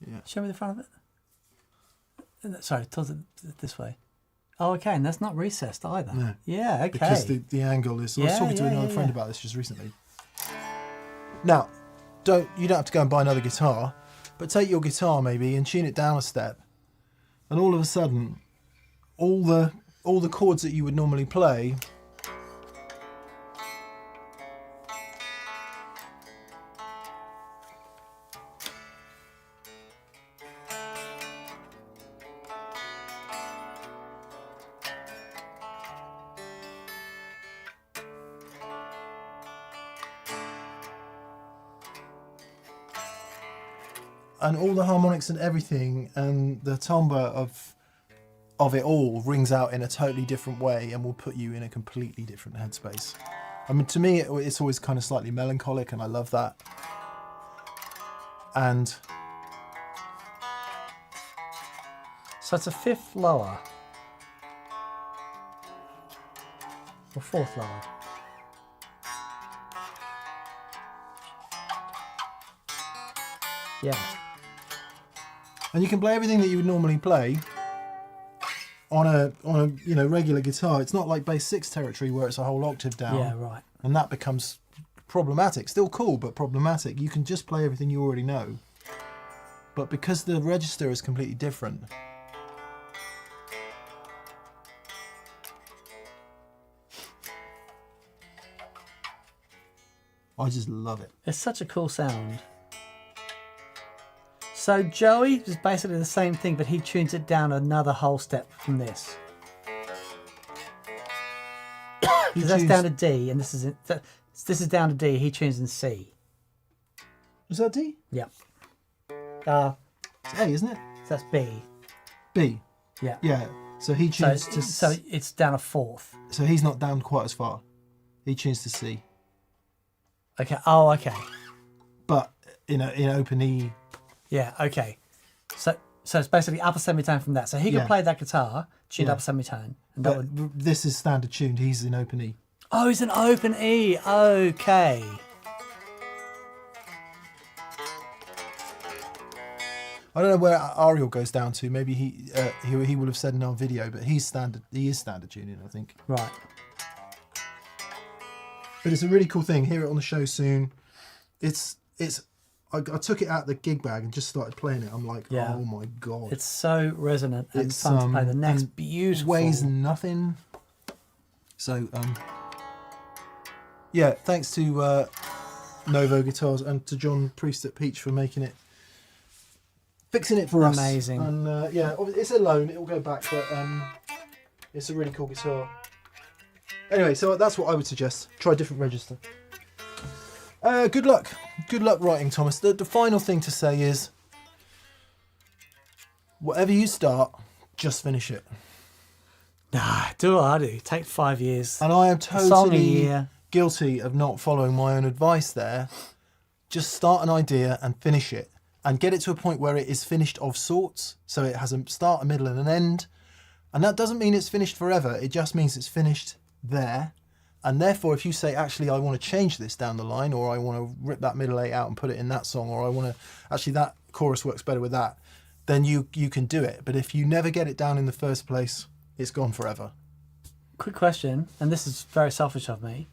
Yeah. Show me the front of it. Sorry, tilt it this way. Oh, okay, and that's not recessed either. No. Yeah, okay. Because the angle is... I was talking to another friend about this just recently. Now, you don't have to go and buy another guitar, but take your guitar maybe and tune it down a step, and all of a sudden, all the chords that you would normally play... and all the harmonics and everything and the timbre of it all rings out in a totally different way and will put you in a completely different headspace. I mean, to me, it's always kind of slightly melancholic, and I love that. And so it's a fifth lower. Or fourth lower. Yeah. And you can play everything that you would normally play on a regular guitar. It's not like bass 6 territory where it's a whole octave down. Yeah, right. And that becomes problematic. Still cool, but problematic. You can just play everything you already know. But because the register is completely different, I just love it. It's such a cool sound. So Joey is basically the same thing, but he tunes it down another whole step from this. Because that's down to D, and this is down to D. He tunes in C. Is that D? Yep. It's A, isn't it? So that's B. B. Yeah. Yeah. So he tunes to... So it's down a fourth. So he's not down quite as far. He tunes to C. Okay. Oh, okay. But in open E. Yeah. Okay. So it's basically upper semitone from that. So he could play that guitar, tuned upper semitone, and that would... This is standard tuned. He's in open E. Oh, he's an open E. Okay. I don't know where Ariel goes down to. Maybe he would have said in our video, but he's standard. He is standard tuning, I think. Right. But it's a really cool thing. Hear it on the show soon. I took it out the gig bag and just started playing it. I'm like, oh my god! It's so resonant and it's fun to play. The neck's beautiful. Weighs nothing. So yeah, thanks to Novo Guitars and to John Priest at Peach for fixing it for us. Amazing. And yeah, it's a loan. It will go back, but it's a really cool guitar. Anyway, so that's what I would suggest. Try a different register. Good luck. Good luck writing, Thomas. The final thing to say is, whatever you start, just finish it. Nah, do what I do. Take 5 years. And I am Song a totally year. guilty of not following my own advice there. Just start an idea and finish it. And get it to a point where it is finished of sorts. So it has a start, a middle and an end. And that doesn't mean it's finished forever. It just means it's finished there. And therefore, if you say, actually, I want to change this down the line, or I want to rip that middle eight out and put it in that song, or I want to, actually, that chorus works better with that, then you can do it. But if you never get it down in the first place, it's gone forever. Quick question, and this is very selfish of me.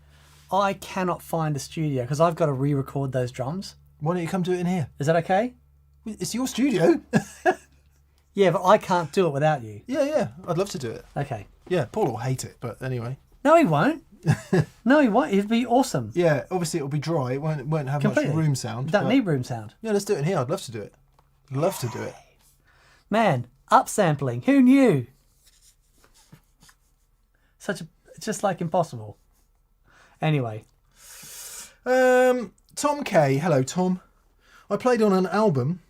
I cannot find a studio because I've got to re-record those drums. Why don't you come do it in here? Is that okay? It's your studio. Yeah, but I can't do it without you. Yeah. I'd love to do it. Okay. Yeah, Paul will hate it, but anyway. No, he won't. No, he won't. It'd be awesome. Yeah, obviously it'll be dry. It won't have Completely. much room sound. Don't need room sound. Yeah, let's do it in here. I'd love to do it. Love to do it. Man, upsampling. Who knew? Just like impossible. Anyway. Tom K. Hello, Tom. I played on an album,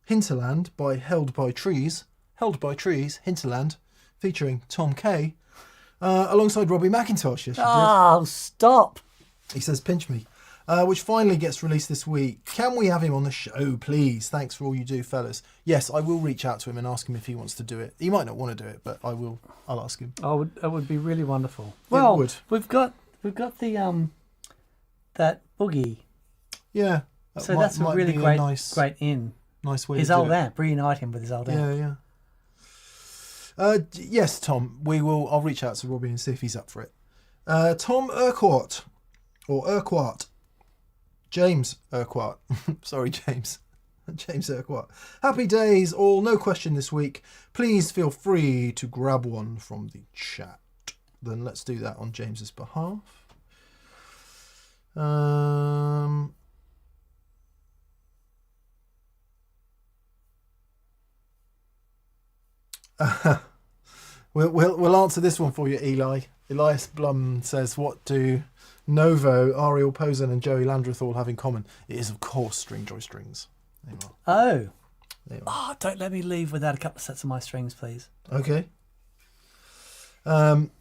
Hinterland by Held by Trees, Hinterland, featuring Tom K. Alongside Robbie McIntosh. Yes, you Oh, stop. did. He says, pinch me. Which finally gets released this week. Can we have him on the show, please? Thanks for all you do, fellas. Yes, I will reach out to him and ask him if he wants to do it. He might not want to do it, but I'll ask him. It would be really wonderful. Well, would. we've got the that boogie. Yeah. So that's a really be great nice in. Nice way His to do old it. amp, reunite him with his old amp. Yeah. Yes, Tom. I'll reach out to Robbie and see if he's up for it. Tom Urquhart, or Urquhart, James Urquhart. Sorry, James. James Urquhart. Happy days, all. No question this week. Please feel free to grab one from the chat. Then let's do that on James's behalf. We'll answer this one for you, Eli. Elias Blum says, what do Novo, Ariel Posen and Joey Landreth all have in common? It is, of course, string joy strings. There you are. Oh. There you are. Oh, don't let me leave without a couple of sets of my strings, please. Okay. And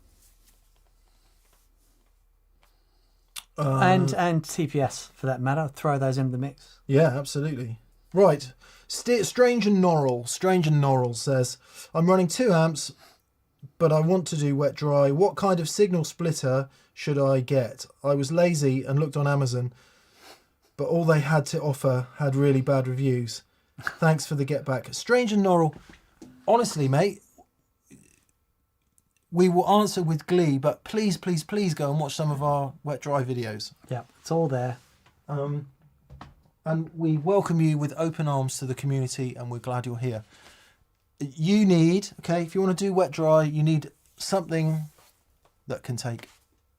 TPS, for that matter. Throw those into the mix. Yeah, absolutely. Right. Strange and Norrell says, I'm running 2 amps, but I want to do wet dry. What kind of signal splitter should I get? I was lazy and looked on Amazon, but all they had to offer had really bad reviews. Thanks for the get back. Strange and Norrell, honestly, mate, we will answer with glee, but please go and watch some of our wet dry videos. Yeah, it's all there. And we welcome you with open arms to the community, and we're glad you're here. You need, if you want to do wet dry, you need something that can take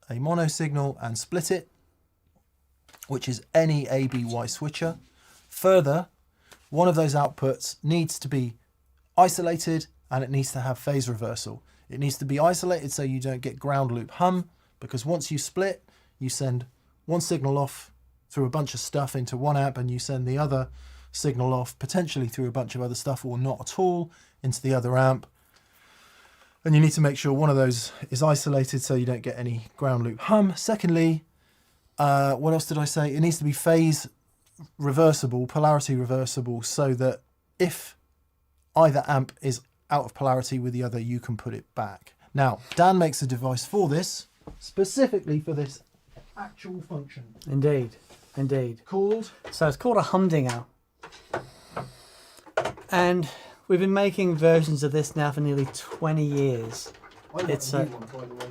a mono signal and split it, which is any ABY switcher. Further, one of those outputs needs to be isolated and it needs to have phase reversal. It needs to be isolated so you don't get ground loop hum, because once you split, you send one signal off through a bunch of stuff into one amp and you send the other signal off potentially through a bunch of other stuff or not at all into the other amp. And you need to make sure one of those is isolated so you don't get any ground loop hum. Secondly, what else did I say? It needs to be phase reversible, polarity reversible, so that if either amp is out of polarity with the other, you can put it back. Now, Dan makes a device for this, specifically for this actual function. Indeed. Called? So it's called a humdinger. And we've been making versions of this now for nearly 20 years. It's a new one, by the way.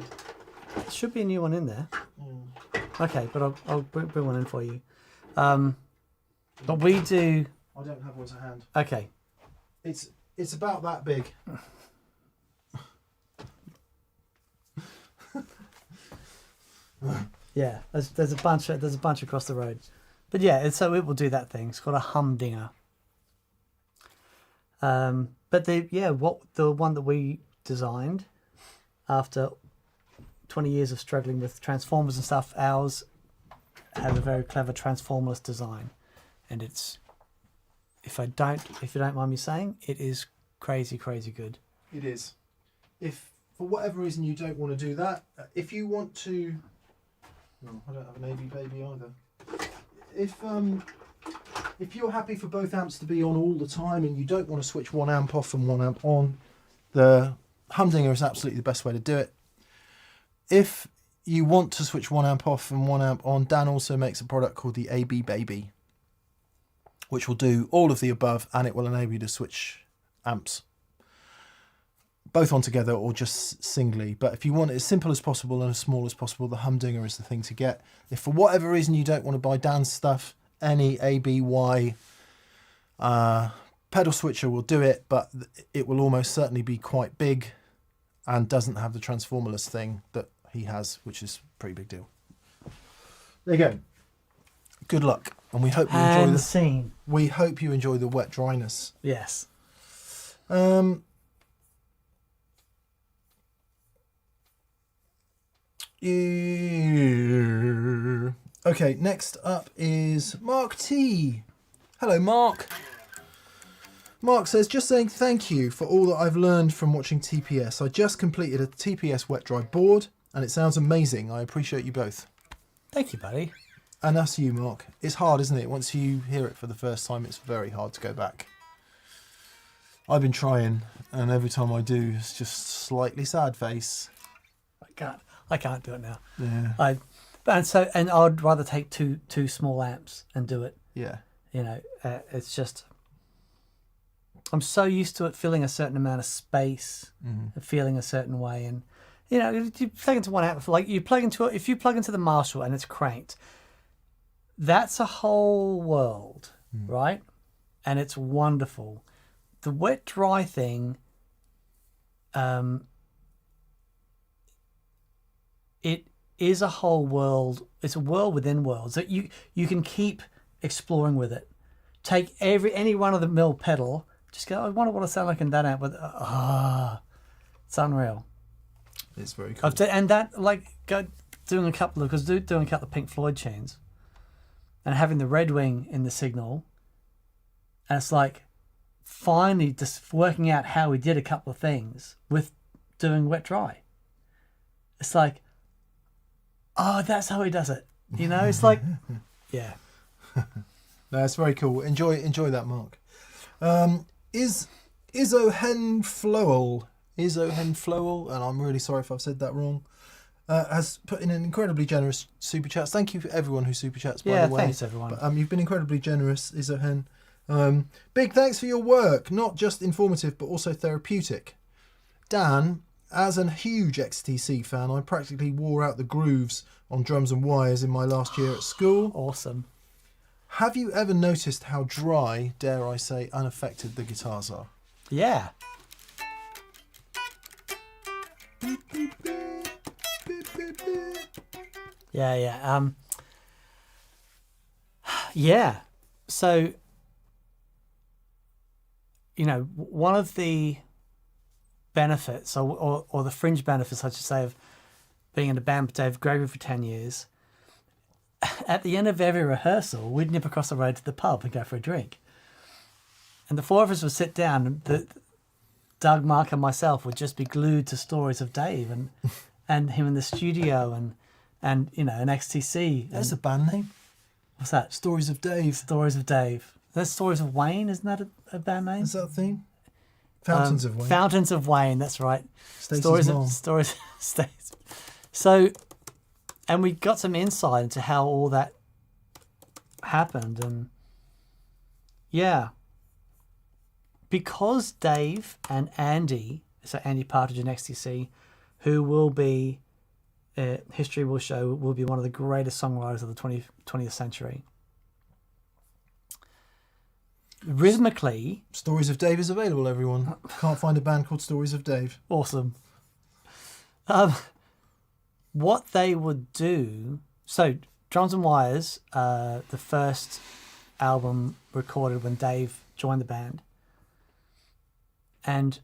There should be a new one in there. Okay, but I'll bring one in for you. But we do... I don't have one to hand. Okay. It's about that big. Yeah, there's a bunch across the road, but yeah, so it will do that thing. It's called a humdinger. But the one that we designed after 20 years of struggling with transformers and stuff, ours had a very clever transformerless design, and it's, if you don't mind me saying, it is crazy good. It is. If for whatever reason you don't want to do that, if you want to... No, I don't have an AB baby either. If you're happy for both amps to be on all the time and you don't want to switch one amp off and one amp on, the humdinger is absolutely the best way to do it. If you want to switch one amp off and one amp on, Dan also makes a product called the AB Baby, which will do all of the above, and it will enable you to switch amps both on together or just singly. But if you want it as simple as possible and as small as possible, the humdinger is the thing to get. If for whatever reason you don't want to buy Dan's stuff, any ABY pedal switcher will do it, but it will almost certainly be quite big and doesn't have the transformerless thing that he has, which is a pretty big deal. There you go. Good luck, and we hope you enjoy the scene. We hope you enjoy the wet dryness. Yes. Okay, next up is Mark T. Hello, Mark. Mark says, just saying thank you for all that I've learned from watching TPS. I just completed a TPS wet dry board, and it sounds amazing. I appreciate you both. Thank you, buddy. And that's you, Mark. It's hard, isn't it? Once you hear it for the first time, it's very hard to go back. I've been trying, and every time I do, it's just slightly sad face. I can't do it now. Yeah. And I'd rather take two small amps and do it. Yeah. You know, it's just, I'm so used to it filling a certain amount of space and feeling a certain way. And, you know, you plug into one amp, like if you plug into the Marshall and it's cranked, that's a whole world, right? And it's wonderful. The wet dry thing, it is a whole world. It's a world within worlds that you can keep exploring with it. Take any run of the mill pedal, just go, I wonder what I sound like in that amp. But it's unreal. It's very cool. And that, like, doing a couple of Pink Floyd tunes, and having the Red Wing in the signal, and it's like finally just working out how we did a couple of things with doing wet dry. It's like, oh, that's how he does it. You know, it's like, yeah. That's very cool. Enjoy that, Mark. Isohen Floel, and I'm really sorry if I've said that wrong, has put in an incredibly generous super chat. Thank you for everyone who super chats, by the way. Thanks everyone. But, you've been incredibly generous, Isohen. Big thanks for your work, not just informative but also therapeutic. Dan, as a huge XTC fan, I practically wore out the grooves on drums and wires in my last year at school. Awesome. Have you ever noticed how dry, dare I say, unaffected the guitars are? Yeah. Yeah. Yeah. So, you know, one of the benefits, or the fringe benefits, I should say, of being in a band with Dave Gregory for 10 years, at the end of every rehearsal, we'd nip across the road to the pub and go for a drink. And the four of us would sit down, and Doug, Mark, and myself would just be glued to stories of Dave and him in the studio and you know, an XTC. That's a band name. What's that? Stories of Dave. Stories of Dave. There's Stories of Wayne, isn't that a band name? Is that a thing? Fountains of Wayne. Fountains of Wayne, that's right. Stacey's mom. Stories. So, and we got some insight into how all that happened, and yeah, because Dave and Andy, so Andy Partridge and XTC, who will be, history will show, will be one of the greatest songwriters of the 20th century. Rhythmically, Stories of Dave is available, everyone. Can't find a band called Stories of Dave. Awesome. What they would do, so Drums and Wires, the first album recorded when Dave joined the band, and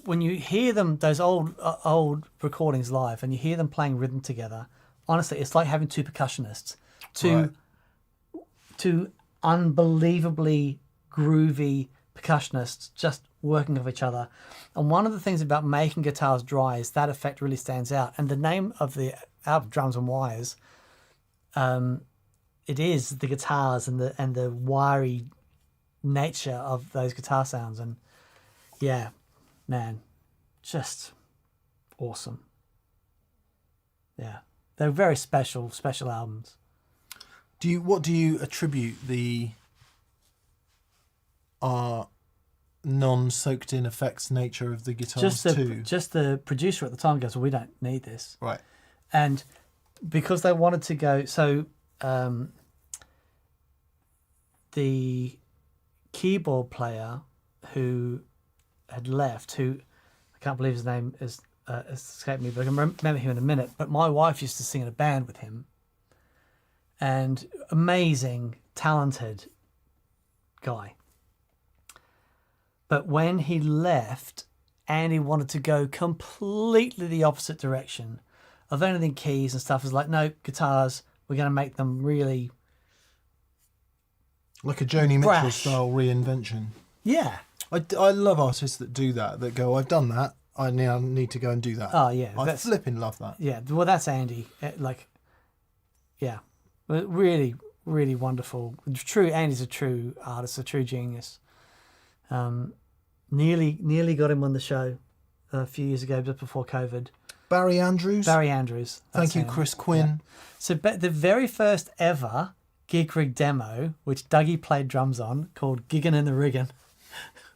when you hear them, those old recordings live, and you hear them playing rhythm together, honestly, it's like having two percussionists, two unbelievably groovy percussionists just working off each other. And one of the things about making guitars dry is that effect really stands out. And the name of the album, Drums and Wires, it is the guitars and the wiry nature of those guitar sounds. And yeah, man, just awesome. Yeah, they're very special albums. What do you attribute the non-soaked in effects nature of the guitars to? Just the producer at the time goes, well, we don't need this. Right. And because they wanted to go, so the keyboard player who had left, who I can't believe his name has escaped me, but I can remember him in a minute. But my wife used to sing in a band with him, and amazing, talented guy. But when he left, Andy wanted to go completely the opposite direction of anything keys and stuff. Is like, no, guitars, we're going to make them really like a Joni Mitchell brash style reinvention. Yeah. I love artists that do that go, I've done that, I now need to go and do that. Oh, yeah. I flipping love that. Yeah, well, that's Andy. Yeah. Really, really wonderful. Andy's a true artist, a true genius. Nearly got him on the show a few years ago, just before COVID. Barry Andrews. Thank you, him. Chris Quinn. Yeah. So the very first ever gig rig demo, which Dougie played drums on, called Giggin' in the Riggin',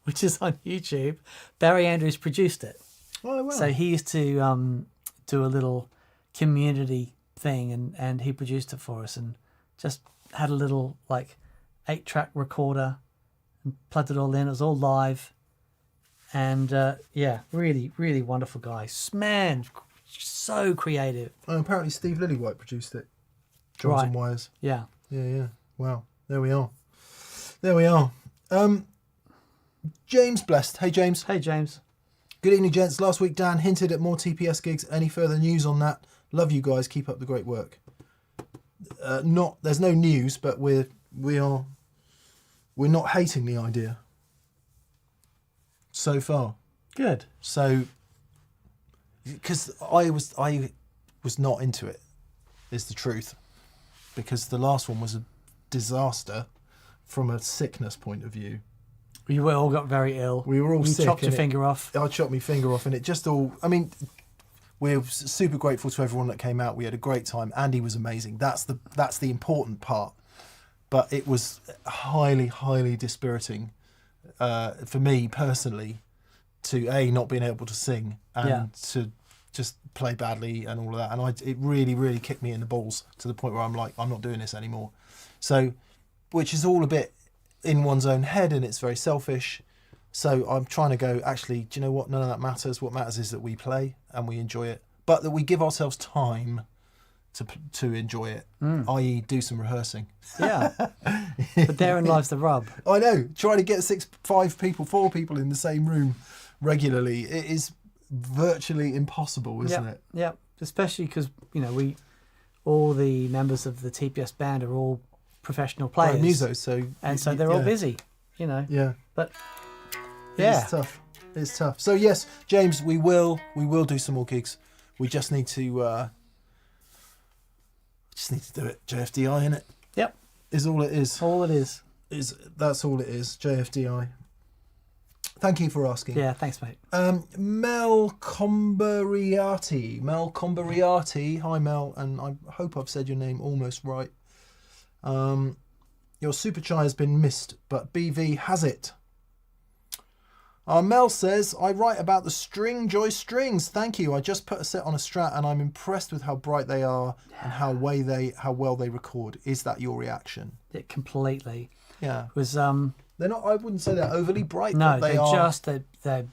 which is on YouTube, Barry Andrews produced it. Oh, wow. So he used to do a little community thing, and he produced it for us, and just had a little 8-track recorder and plugged it all in. It was all live, and yeah, really, really wonderful guy. Man, so creative. Oh, apparently Steve Lillywhite produced it. Drums and Wires. Yeah. Yeah. Wow. There we are. James Blessed. Hey, James. Hey, James. Good evening, gents. Last week, Dan hinted at more TPS gigs. Any further news on that? Love you guys. Keep up the great work. There's no news, but we're not hating the idea so far. Good. So, because I was not into it, is the truth. Because the last one was a disaster from a sickness point of view. You all got very ill. We were all sick. You chopped your finger off. I chopped my finger off, and it just all... I mean, we're super grateful to everyone that came out. We had a great time. Andy was amazing. That's the important part. But it was highly, highly dispiriting for me personally to not being able to sing and to just play badly and all of that. And it really, really kicked me in the balls to the point where I'm like, I'm not doing this anymore. So, which is all a bit in one's own head, and it's very selfish. So I'm trying to go, actually, do you know what? None of that matters. What matters is that we play and we enjoy it, but that we give ourselves time to enjoy it, i.e. do some rehearsing. Yeah. But therein lies the rub. I know. Trying to get 4 people in the same room regularly, it is virtually impossible, isn't it? Yeah. Especially because, all the members of the TPS band are all professional players. Right, musos, so they're all busy, Yeah. But yeah. It's tough. So yes, James, we will do some more gigs. We just need to do it. JFDI, innit? Yep. Is all it is. All it is. That's all it is. JFDI. Thank you for asking. Yeah, thanks, mate. Mel Combariati. Hi, Mel, and I hope I've said your name almost right. Your super chai has been missed, but BV has it. Mel says, I write about the String Joy strings. Thank you. I just put a set on a Strat and I'm impressed with how bright they are and how well they record. Is that your reaction? Yeah, completely. Yeah. It was they're not, I wouldn't say they're overly bright. No, but they're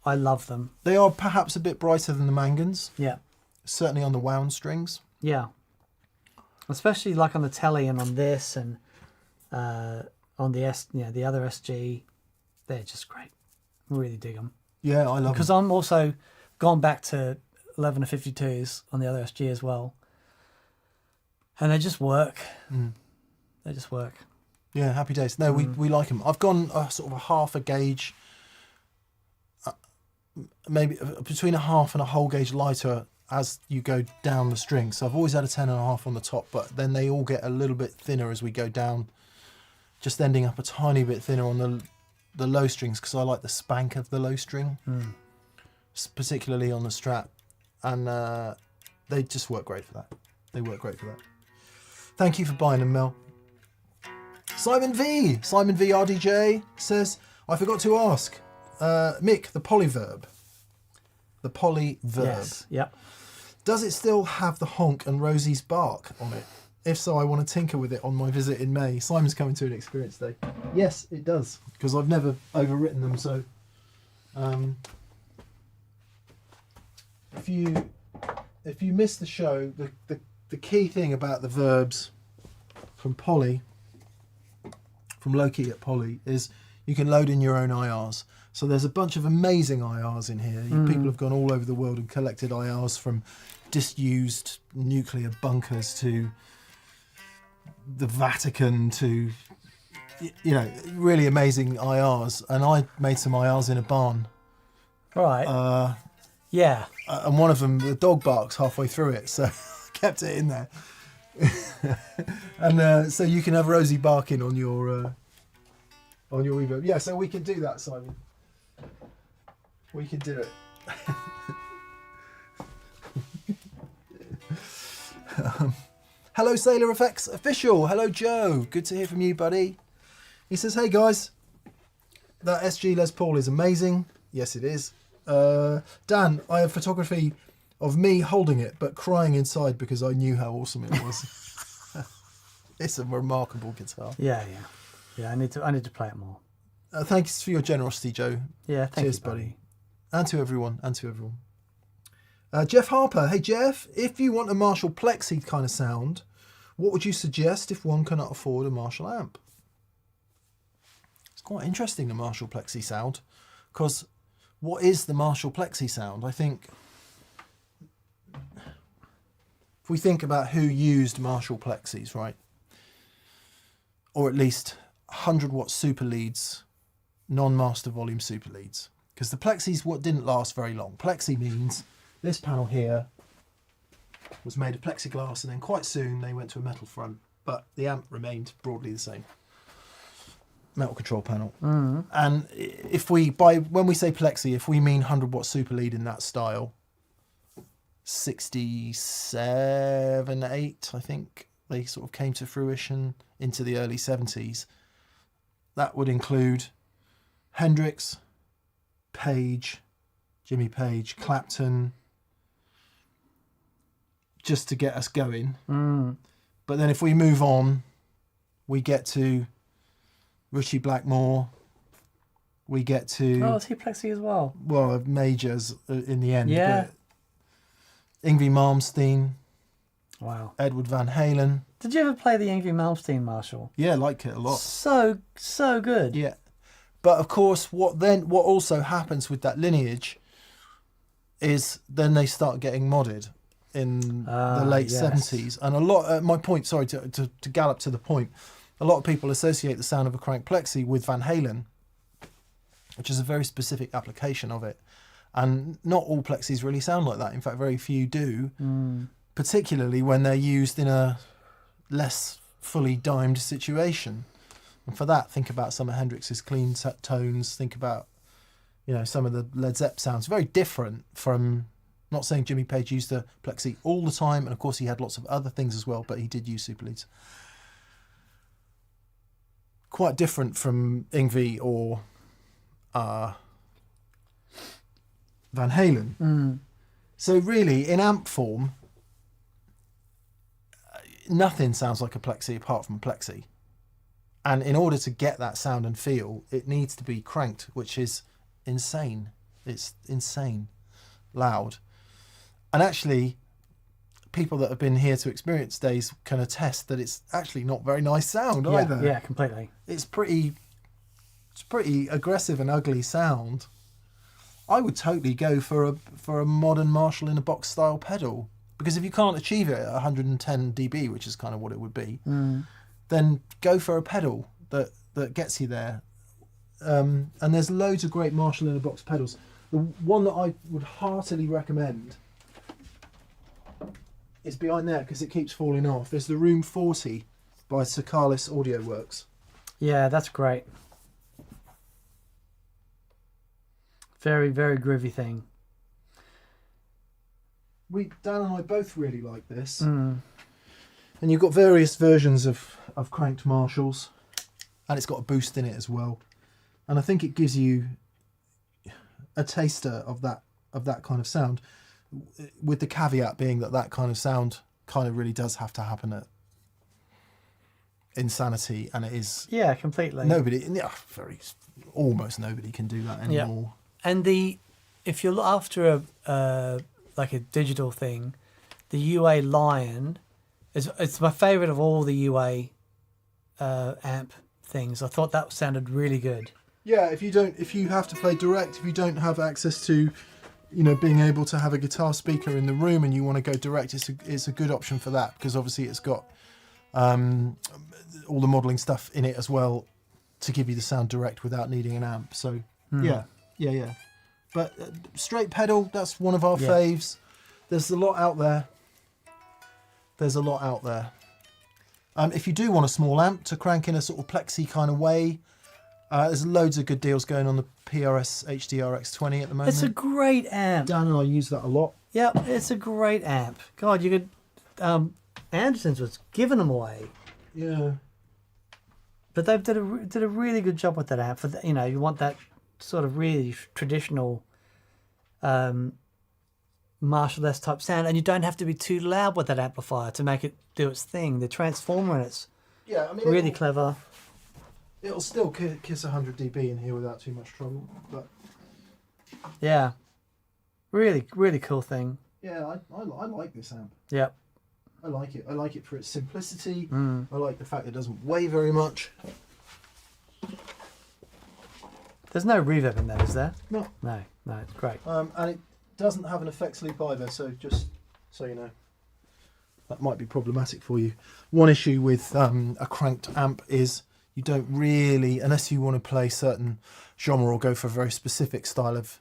I love them. They are perhaps a bit brighter than the Mangans. Yeah. Certainly on the wound strings. Yeah. Especially like on the telly and on this and on the other SG. They're just great. I really dig them. Yeah, I love because them. I'm also gone back to 11 to 52s on the other SG as well. And they just work. They just work. Yeah, happy days. No, we like them. I've gone sort of a half a gauge maybe between a half and a whole gauge lighter as you go down the string. So I've always had a 10.5 on the top, but then they all get a little bit thinner as we go down, just ending up a tiny bit thinner on the low strings, because I like the spank of the low string, particularly on the Strat, and they just work great for that. They work great for that. Thank you for buying them, Mel. Simon V RDJ says, I forgot to ask, Mick, the polyverb. The polyverb. Yes. Yep. Does it still have the honk and Rosie's bark on it? If so, I want to tinker with it on my visit in May. Simon's coming to an experience day. Yes, it does, because I've never overwritten them. So, if you missed the show, the key thing about the verbs from low key at poly, is you can load in your own IRs. So there's a bunch of amazing IRs in here. People have gone all over the world and collected IRs from disused nuclear bunkers to the Vatican to, you know, really amazing IRs. And I made some IRs in a barn. Right. Yeah. And one of them, the dog barks halfway through it, so I kept it in there. And so you can have Rosie barking on your reverb. Yeah, so we can do that, Simon. We can do it. Hello, Sailor Effects Official. Hello, Joe. Good to hear from you, buddy. He says, hey, guys. That SG Les Paul is amazing. Yes, it is. Dan, I have photography of me holding it, but crying inside because I knew how awesome it was. It's a remarkable guitar. Yeah. I need to play it more. Thanks for your generosity, Joe. Yeah, cheers, buddy. And to everyone. Jeff Harper. Hey, Jeff, if you want a Marshall Plexi kind of sound, what would you suggest if one cannot afford a Marshall amp? It's quite interesting, the Marshall Plexi sound, because what is the Marshall Plexi sound? I think if we think about who used Marshall Plexis, right, or at least 100-watt super leads, non-master volume super leads, because the Plexis didn't last very long. Plexi means this panel here was made of plexiglass, and then quite soon they went to a metal front, but the amp remained broadly the same. Metal control panel. And when we say Plexi, if we mean 100-watt super lead in that style, 67, 8, I think they sort of came to fruition into the early 70s. That would include Hendrix, Page, Jimmy Page, Clapton, just to get us going. But then if we move on, we get to Ritchie Blackmore, we get to... Oh, is he Plexi as well? Well, majors in the end. Yeah. But Yngwie Malmsteen. Wow. Edward Van Halen. Did you ever play the Yngwie Malmsteen Marshall? Yeah, I like it a lot. So good. Yeah. But of course, what also happens with that lineage is then they start getting modded in the late 70s. And a lot, my point, sorry, to gallop to the point, a lot of people associate the sound of a crank Plexi with Van Halen, which is a very specific application of it. And not all Plexis really sound like that. In fact, very few do, particularly when they're used in a less fully dimed situation. And for that, think about some of Hendrix's clean tones. Think about, some of the Led Zepp sounds. Very different from, not saying Jimmy Page used the Plexi all the time, and of course he had lots of other things as well, but he did use super leads. Quite different from Yngwie or Van Halen. So really, in amp form, nothing sounds like a Plexi apart from a Plexi. And in order to get that sound and feel, it needs to be cranked, which is insane. It's insane loud. And actually, people that have been here to experience days can attest that it's actually not very nice sound either. Yeah, completely. It's pretty aggressive and ugly sound. I would totally go for a modern Marshall in a box style pedal, because if you can't achieve it at 110 dB, which is kind of what it would be, then go for a pedal that gets you there. And there's loads of great Marshall in a box pedals. The one that I would heartily recommend is behind there because it keeps falling off. Is the Room 40 by Sakalis Audio Works. Yeah, that's great. Very, very groovy thing. Dan and I both really like this. Mm. And you've got various versions of cranked Marshalls, and it's got a boost in it as well. And I think it gives you a taster of that kind of sound, with the caveat being that kind of sound kind of really does have to happen at Insanity, and it is. Yeah, completely. Almost nobody can do that anymore. And if you're after like a digital thing, the UA Lion it's my favourite of all the UA amp things. I thought that sounded really good. Yeah, if you have to play direct, if you don't have access to, being able to have a guitar speaker in the room and you want to go direct, it's a good option for that, because obviously it's got all the modelling stuff in it as well to give you the sound direct without needing an amp. So yeah. But straight pedal, that's one of our faves. There's a lot out there. If you do want a small amp to crank in a sort of Plexi kind of way, there's loads of good deals going on the PRS HDRX20 at the moment. It's a great amp. Dan and I use that a lot. Yeah, it's a great amp. God, you could... Anderson's was giving them away. Yeah. But they did a really good job with that amp. For you want that sort of really traditional Marshall-less type sound, and you don't have to be too loud with that amplifier to make it do its thing. The transformer in it's really clever. It'll still kiss 100 dB in here without too much trouble. But yeah, really, really cool thing. Yeah, I like this amp. Yeah. I like it. I like it for its simplicity. I like the fact it doesn't weigh very much. There's no reverb in that, is there? No. No, it's great. And it doesn't have an effects loop either, so just so you know. That might be problematic for you. One issue with a cranked amp is you don't really, unless you want to play certain genre or go for a very specific style of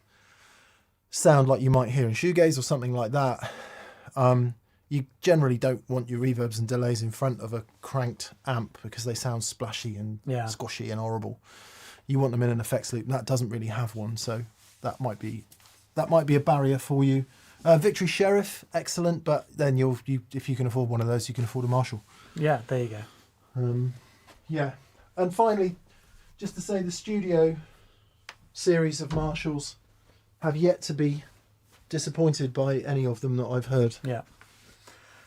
sound like you might hear in shoegaze or something like that, you generally don't want your reverbs and delays in front of a cranked amp because they sound splashy and squashy and horrible. You want them in an effects loop, and that doesn't really have one, so that might be a barrier for you. Victory Sheriff, excellent, but then if you can afford one of those, you can afford a Marshall. Yeah, there you go. Yeah, and finally, just to say, the Studio series of Marshalls have yet to be disappointed by any of them that I've heard. Yeah.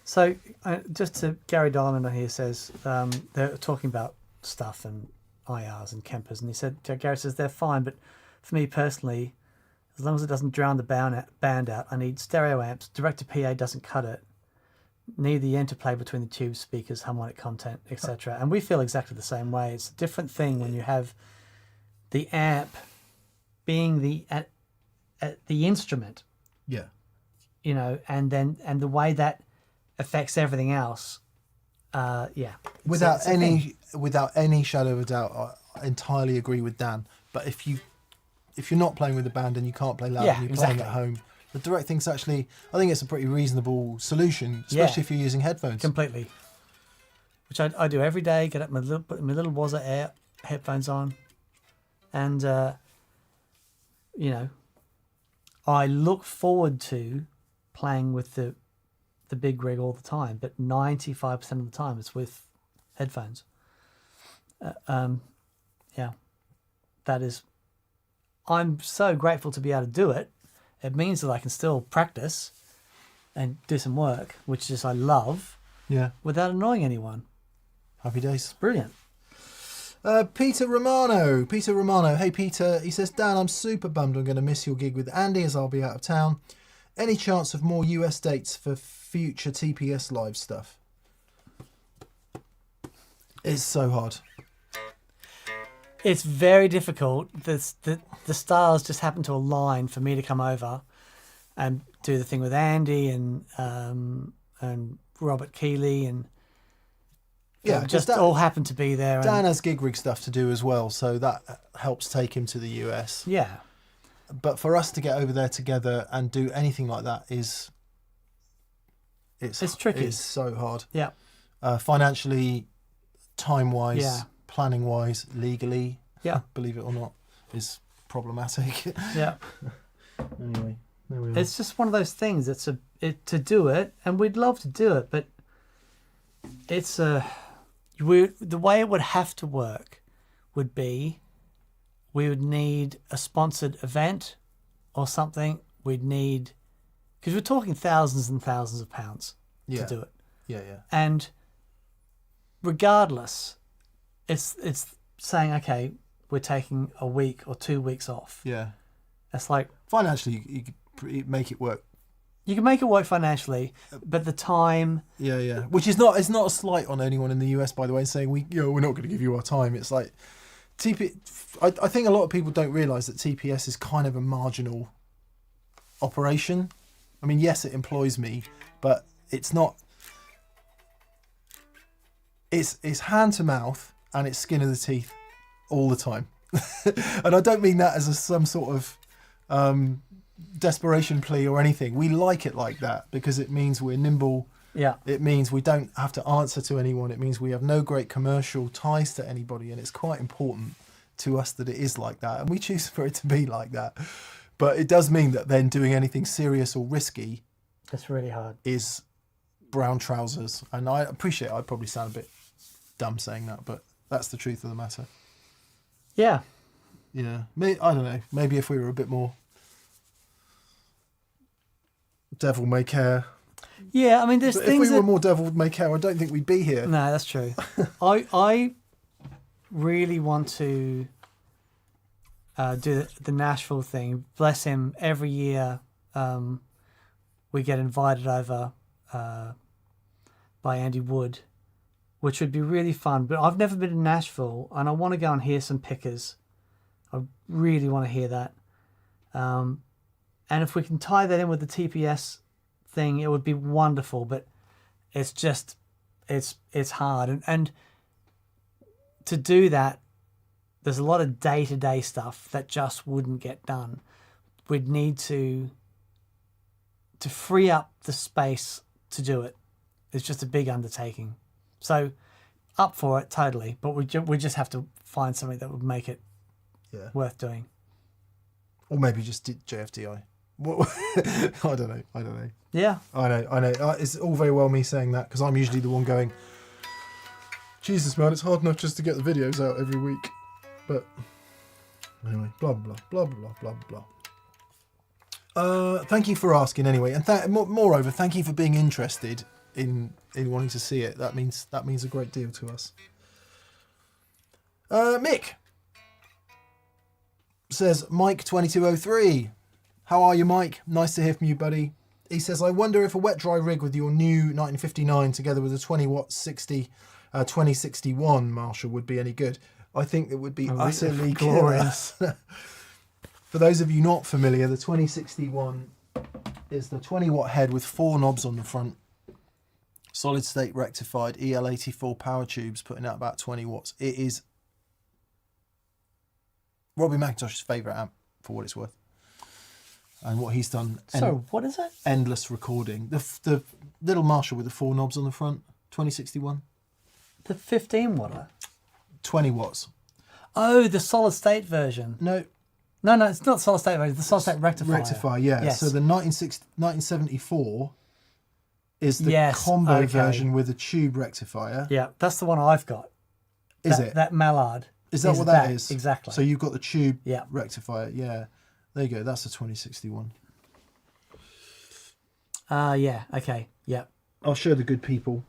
So, just to Gary Diamond here says, they're talking about stuff and IRs and Kempers, and he said, Gary says, they're fine, but for me personally, as long as it doesn't drown the band out, I need stereo amps. Direct-to-PA doesn't cut it. Need the interplay between the tube speakers, harmonic content, etc. And we feel exactly the same way. It's a different thing when you have the amp being the instrument. Yeah. And the way that affects everything else. Without any shadow of a doubt, I entirely agree with Dan. But if you're not playing with a band and you can't play loud and you're playing at home, the direct thing's actually, I think it's a pretty reasonable solution, especially if you're using headphones. Completely. Which I do every day. Get up put my little Waza Air headphones on, and I look forward to playing with the big rig all the time, but 95% of the time it's with headphones. That is. I'm so grateful to be able to do it. It means that I can still practice and do some work, which is I love, without annoying anyone. Happy days. Brilliant. Peter Romano. Hey, Peter. He says, Dan, I'm super bummed I'm going to miss your gig with Andy as I'll be out of town. Any chance of more US dates for future TPS live stuff? It's so hard. It's very difficult. The stars just happen to align for me to come over and do the thing with Andy and Robert Keeley and just all happen to be there. Dan has gig rig stuff to do as well, so that helps take him to the US. Yeah. but for us to get over there together and do anything like that is it's tricky. It's so hard. Yeah. Financially, time-wise, Yeah. planning-wise, legally, Yeah. believe it or not, is problematic. Yeah. Anyway, there we are. It's just one of those things. To do it, and we'd love to do it, but it's the way it would have to work would be we would need a sponsored event or something. We'd need, because we're talking thousands and thousands of pounds to do it. Yeah. And regardless, it's saying, okay, we're taking a week or 2 weeks off. Yeah. It's like, Financially, you could make it work. you can make it work financially, but the time. Yeah. Which is not, it's not a slight on anyone in the US, by the way, saying we're not going to give you our time. It's like I think a lot of people don't realise that TPS is kind of a marginal operation. I mean, yes, it employs me, but it's not. It's hand to mouth and it's skin of the teeth all the time. And I don't mean that as some sort of desperation plea or anything. We like it like that because it means we're nimble. Yeah. It means we don't have to answer to anyone. It means we have no great commercial ties to anybody, and it's quite important to us that it is like that, and we choose for it to be like that. But it does mean that then doing anything serious or risky, It's really hard. is brown trousers. And I appreciate I probably sound a bit dumb saying that, but that's the truth of the matter. Yeah. Yeah. I don't know. Maybe if we were a bit more devil may care. Yeah, I mean, there's But things if we were more devil may care, I don't think we'd be here. No, that's true. I really want to do the Nashville thing. Bless him. Every year we get invited over by Andy Wood, which would be really fun. But I've never been to Nashville, and I want to go and hear some pickers. I really want to hear that. And if we can tie that in with the TPS thing, it would be wonderful. But it's just, it's hard. And to do that, there's a lot of day-to-day stuff that just wouldn't get done. We'd need to free up the space to do it. It's just a big undertaking. So up for it, totally. But we just have to find something that would make it worth doing. Or maybe just JFDI. What? I don't know. Yeah. I know. It's all very well me saying that because I'm usually the one going, Jesus, man, it's hard enough just to get the videos out every week. But anyway, blah, blah, blah, blah, blah, blah. Thank you for asking anyway. And moreover, thank you for being interested in wanting to see it. That means a great deal to us. Mick says, Mike 2203. How are you, Mike? Nice to hear from you, buddy. He says, I wonder if a wet dry rig with your new 1959 together with a 20 watt 2061 Marshall would be any good. I think it would be utterly glorious. For those of you not familiar, the 2061 is the 20 watt head with 4 knobs on the front. Solid state rectified EL84 power tubes putting out about 20 watts. It is Robbie McIntosh's favourite amp for what it's worth. And what he's done. So what is it? Endless recording. The little Marshall with the 4 knobs on the front, 2061. The 15 watt. 20 watts. Oh, the solid state version. No, it's not solid state version. The solid state rectifier. Rectifier, yeah. Yes. So the 1974 is the combo version with a tube rectifier. Yeah, that's the one I've got. Is it? That Mallard. Is that what that is? Exactly. So you've got the tube Yeah. rectifier. Yeah. There you go. That's a 2061. Yeah. Okay. Yeah. I'll show the good people.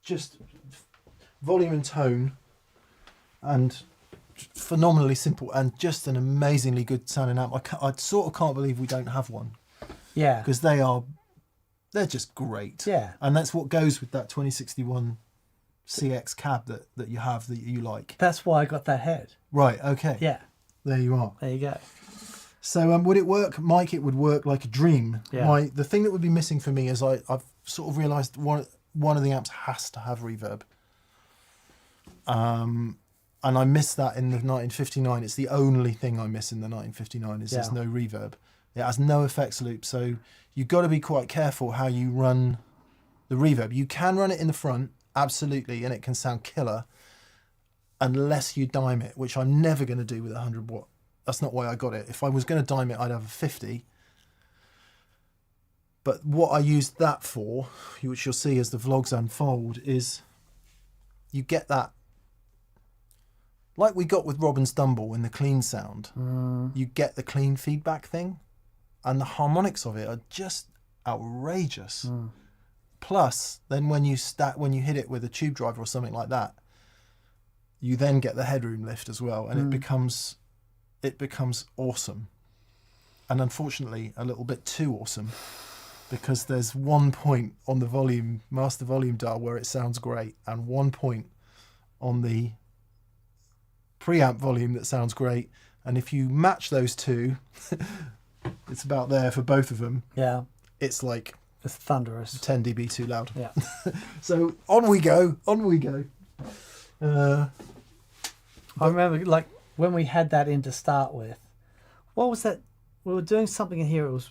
Just volume and tone, and phenomenally simple, and just an amazingly good sounding amp. I sort of can't believe we don't have one. Yeah. Because they're just great. Yeah. And that's what goes with that 2061 CX cab that you have that you like. That's why I got that head. Right. Okay. Yeah. There you are. There you go. So would it work, Mike? It would work like a dream. Yeah. The thing that would be missing for me is I've sort of realised one of the amps has to have reverb. And I miss that in the 1959. It's the only thing I miss in the 1959 is there's no reverb. It has no effects loop, so you've got to be quite careful how you run the reverb. You can run it in the front, absolutely, and it can sound killer, unless you dime it, which I'm never going to do with a 100 watt. That's not why I got it. If I was going to dime it, I'd have a 50. But what I used that for, which you'll see as the vlogs unfold, is you get that, like we got with Robin's Dumble in the clean sound, you get the clean feedback thing, and the harmonics of it are just outrageous. Plus, then when you hit it with a tube driver or something like that, you then get the headroom lift as well, and it becomes awesome. And unfortunately, a little bit too awesome, because there's one point on the master volume dial where it sounds great, and one point on the preamp volume that sounds great. And if you match those two, it's about there for both of them. Yeah. It's like it's thunderous. 10 dB too loud. Yeah. So on we go. I remember, like, when we had that in to start with, what was that? We were doing something in here. It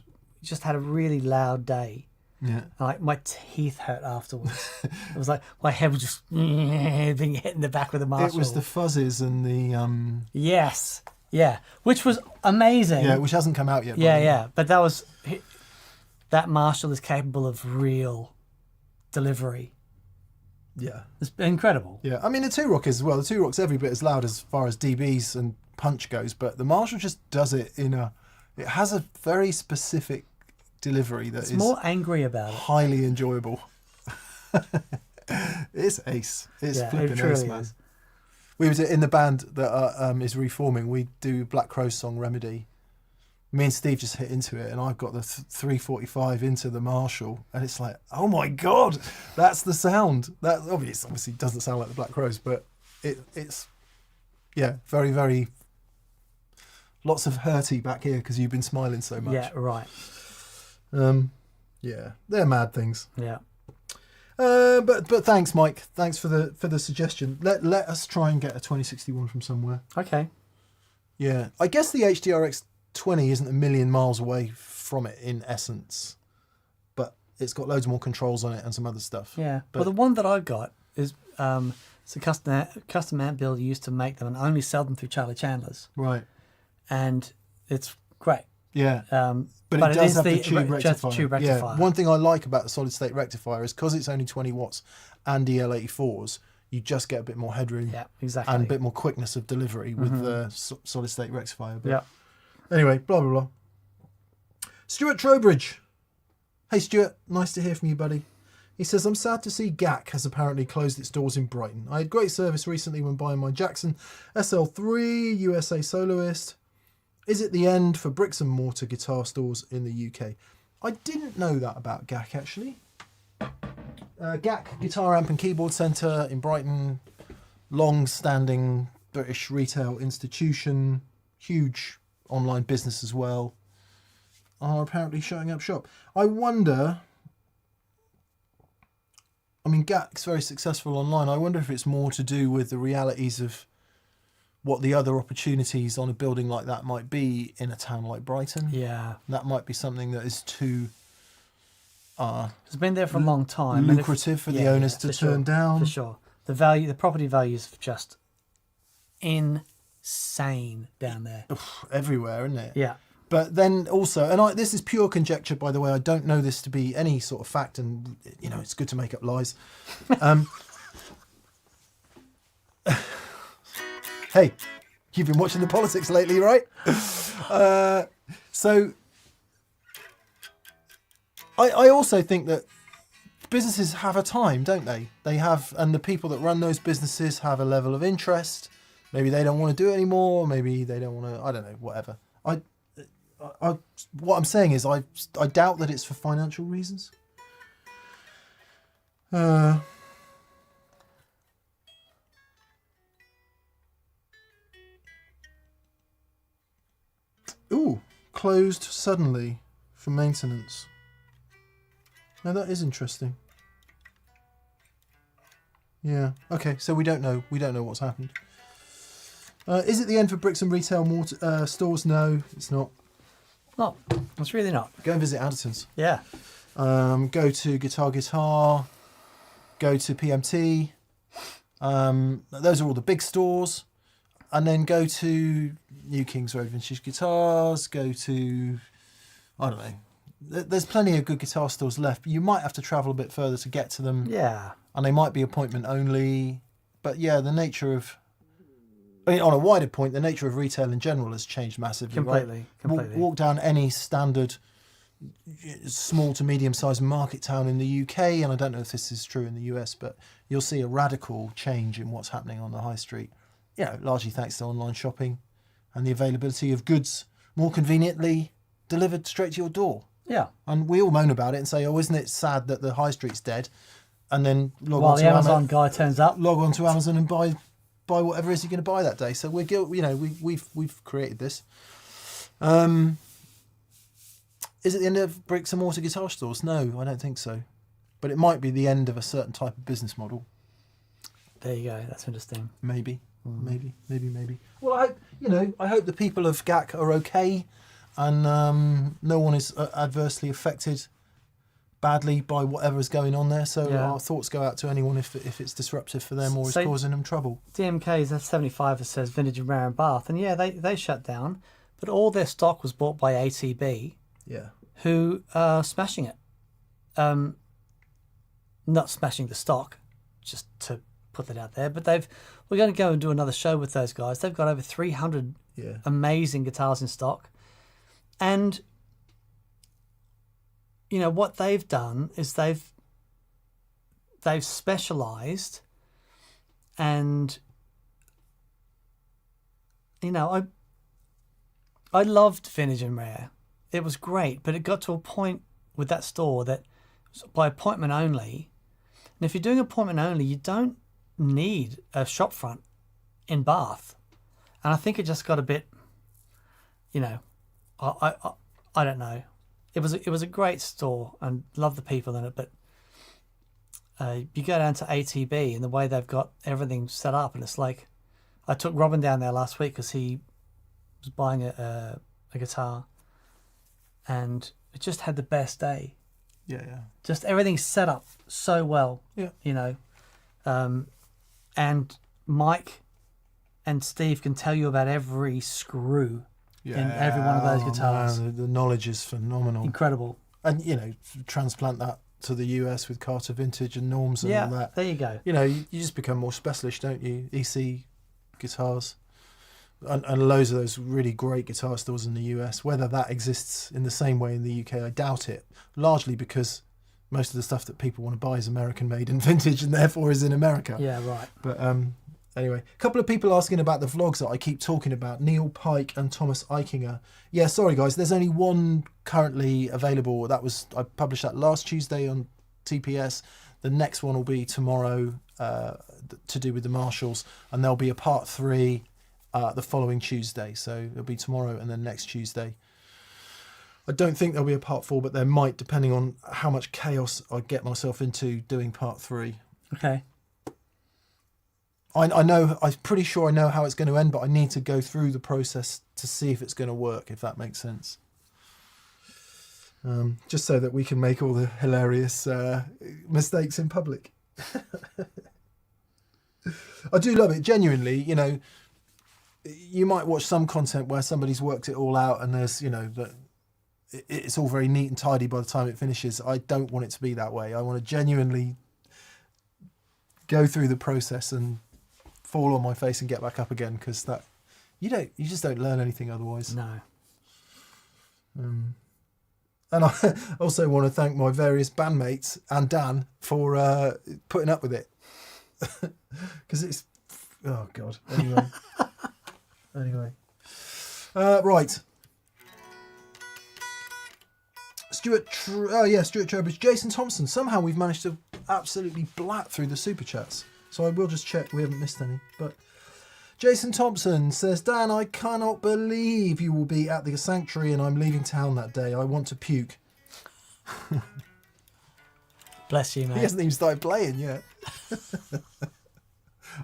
just had a really loud day. Yeah. And, like, my teeth hurt afterwards. It was like my head was just being hit in the back with a Marshall. It was the fuzzes and the Yes. Yeah. Which was amazing. Yeah, which hasn't come out yet. Yeah. But that Marshall is capable of real delivery. Yeah. It's incredible. Yeah. I mean, the Two Rock is as well. The Two Rock's every bit as loud as far as dBs and punch goes, but the Marshall just does it it has a very specific delivery that is more angry about it. Highly enjoyable. It's ace. It's flipping it ace, man. We was in the band that is reforming. We do Black Crowes song Remedy. Me and Steve just hit into it, and I've got the 345 into the Marshall, and it's like, oh my god, that's the sound. That obviously doesn't sound like the Black Crowes, but it's very, very lots of hurty back here because you've been smiling so much. Yeah, right. Yeah, they're mad things. Yeah. But thanks, Mike. Thanks for the suggestion. Let us try and get a 2061 from somewhere. Okay. Yeah, I guess the HDRX 20 isn't a million miles away from it in essence, but it's got loads more controls on it and some other stuff. Yeah. But well, the one that I got is it's a custom amp builder used to make them and only sell them through Charlie Chandler's. Right. And it's great. Yeah. But it does have the tube rectifier. Yeah. One thing I like about the solid state rectifier is because it's only 20 watts and EL84s, you just get a bit more headroom. Yeah, exactly. And a bit more quickness of delivery with the solid state rectifier. But yeah. Anyway, blah, blah, blah. Stuart Trowbridge. Hey, Stuart. Nice to hear from you, buddy. He says, I'm sad to see GAC has apparently closed its doors in Brighton. I had great service recently when buying my Jackson SL3 USA Soloist. Is it the end for bricks and mortar guitar stores in the UK? I didn't know that about GAC, actually. GAC Guitar Amp and Keyboard Centre in Brighton. Long-standing British retail institution. Huge online business as well, are apparently shutting up shop. I wonder, I mean, GAC's very successful online. I wonder if it's more to do with the realities of what the other opportunities on a building like that might be in a town like Brighton. Yeah. That might be something that is too it's been there for a long time. Lucrative for the owners to turn down. For sure. The property value is just insane down there. Everywhere, isn't it? Yeah. But then also, and this is pure conjecture, by the way, I don't know this to be any sort of fact, and it's good to make up lies. Hey, you've been watching the politics lately, right? So I also think that businesses have a time, don't they? They have, and the people that run those businesses have a level of interest. Maybe they don't want to do it anymore. Maybe they don't want to, I don't know, whatever. What I'm saying is I doubt that it's for financial reasons. Ooh, closed suddenly for maintenance. Now that is interesting. Yeah. Okay. So we don't know. We don't know what's happened. Is it the end for bricks and retail stores? No, it's not. No, it's really not. Go and visit Addison's. Yeah. Go to Guitar. Go to PMT. Those are all the big stores. And then go to New Kings Road Vintage Guitars. Go to, I don't know. There's plenty of good guitar stores left. But you might have to travel a bit further to get to them. Yeah. And they might be appointment only. But yeah, the nature of... I mean, on a wider point, the nature of retail in general has changed massively. Completely. Walk down any standard small to medium-sized market town in the UK, and I don't know if this is true in the US, but you'll see a radical change in what's happening on the high street. You know, largely thanks to online shopping and the availability of goods more conveniently delivered straight to your door. Yeah. And we all moan about it and say, "Oh, isn't it sad that the high street's dead?" And then log While on to the Amazon guy turns up, log on to Amazon and buy whatever it is you're going to buy that day. So we're guilty. You know, we've created this. Is it the end of bricks and mortar guitar stores? No, I don't think so. But it might be the end of a certain type of business model. there you go. That's interesting. Maybe. Well, I hope the people of GAC are okay, and no one is adversely affected badly by whatever is going on there. So Yeah. our thoughts go out to anyone if it's disruptive for them or is So- causing them trouble. DMK's F75 that says Vintage and Rare in Bath, and yeah, they shut down, but all their stock was bought by ATB, Yeah. who are smashing it. Not smashing the stock, just to put that out there, but we're going to go and do another show with those guys. They've got over 300 Yeah. amazing guitars in stock, and you know what they've done is they've specialized, and you know I loved Vintage and Rare. It was great, but it got to a point with that store that was by appointment only. And if you're doing appointment only, you don't need a shop front in Bath. And I think it just got a bit, you know, I don't know. It was a great store and love the people in it, but you go down to ATB and the way they've got everything set up, and it's like, I took Robin down there last week because he was buying a guitar, and it just had the best day. Yeah. Just everything's set up so well. Yeah. You know, and Mike and Steve can tell you about every screw in every one of those guitars. Man, the knowledge is phenomenal. Incredible. And, transplant that to the US with Carter Vintage and Norms and all that. There you go. You just become more specialist, don't you? EC guitars. And loads of those really great guitar stores in the US. Whether that exists in the same way in the UK, I doubt it. Largely because most of the stuff that people want to buy is American made and vintage, and therefore is in America. Yeah, right. But anyway, a couple of people asking about the vlogs that I keep talking about. Neil Pike and Thomas Eichinger. Yeah, sorry guys, there's only one currently available. I published that last Tuesday on TPS. The next one will be tomorrow, to do with the Marshalls, and there'll be a part 3 the following Tuesday. So it'll be tomorrow and then next Tuesday. I don't think there'll be a part 4, but there might, depending on how much chaos I get myself into doing part 3. Okay. I know, I'm pretty sure I know how it's going to end, but I need to go through the process to see if it's going to work, if that makes sense. Just so that we can make all the hilarious mistakes in public. I do love it, genuinely. You might watch some content where somebody's worked it all out and there's, that it's all very neat and tidy by the time it finishes. I don't want it to be that way. I want to genuinely go through the process and fall on my face and get back up again, because that you just don't learn anything otherwise. No. And I also want to thank my various bandmates and Dan for putting up with it, because it's oh god. Anyway, right. Stuart Trowbridge, Jason Thompson. Somehow we've managed to absolutely blat through the super chats. So I will just check we haven't missed any. But Jason Thompson says, Dan, I cannot believe you will be at the Sanctuary and I'm leaving town that day. I want to puke. Bless you, He mate. hasn't even started playing yet.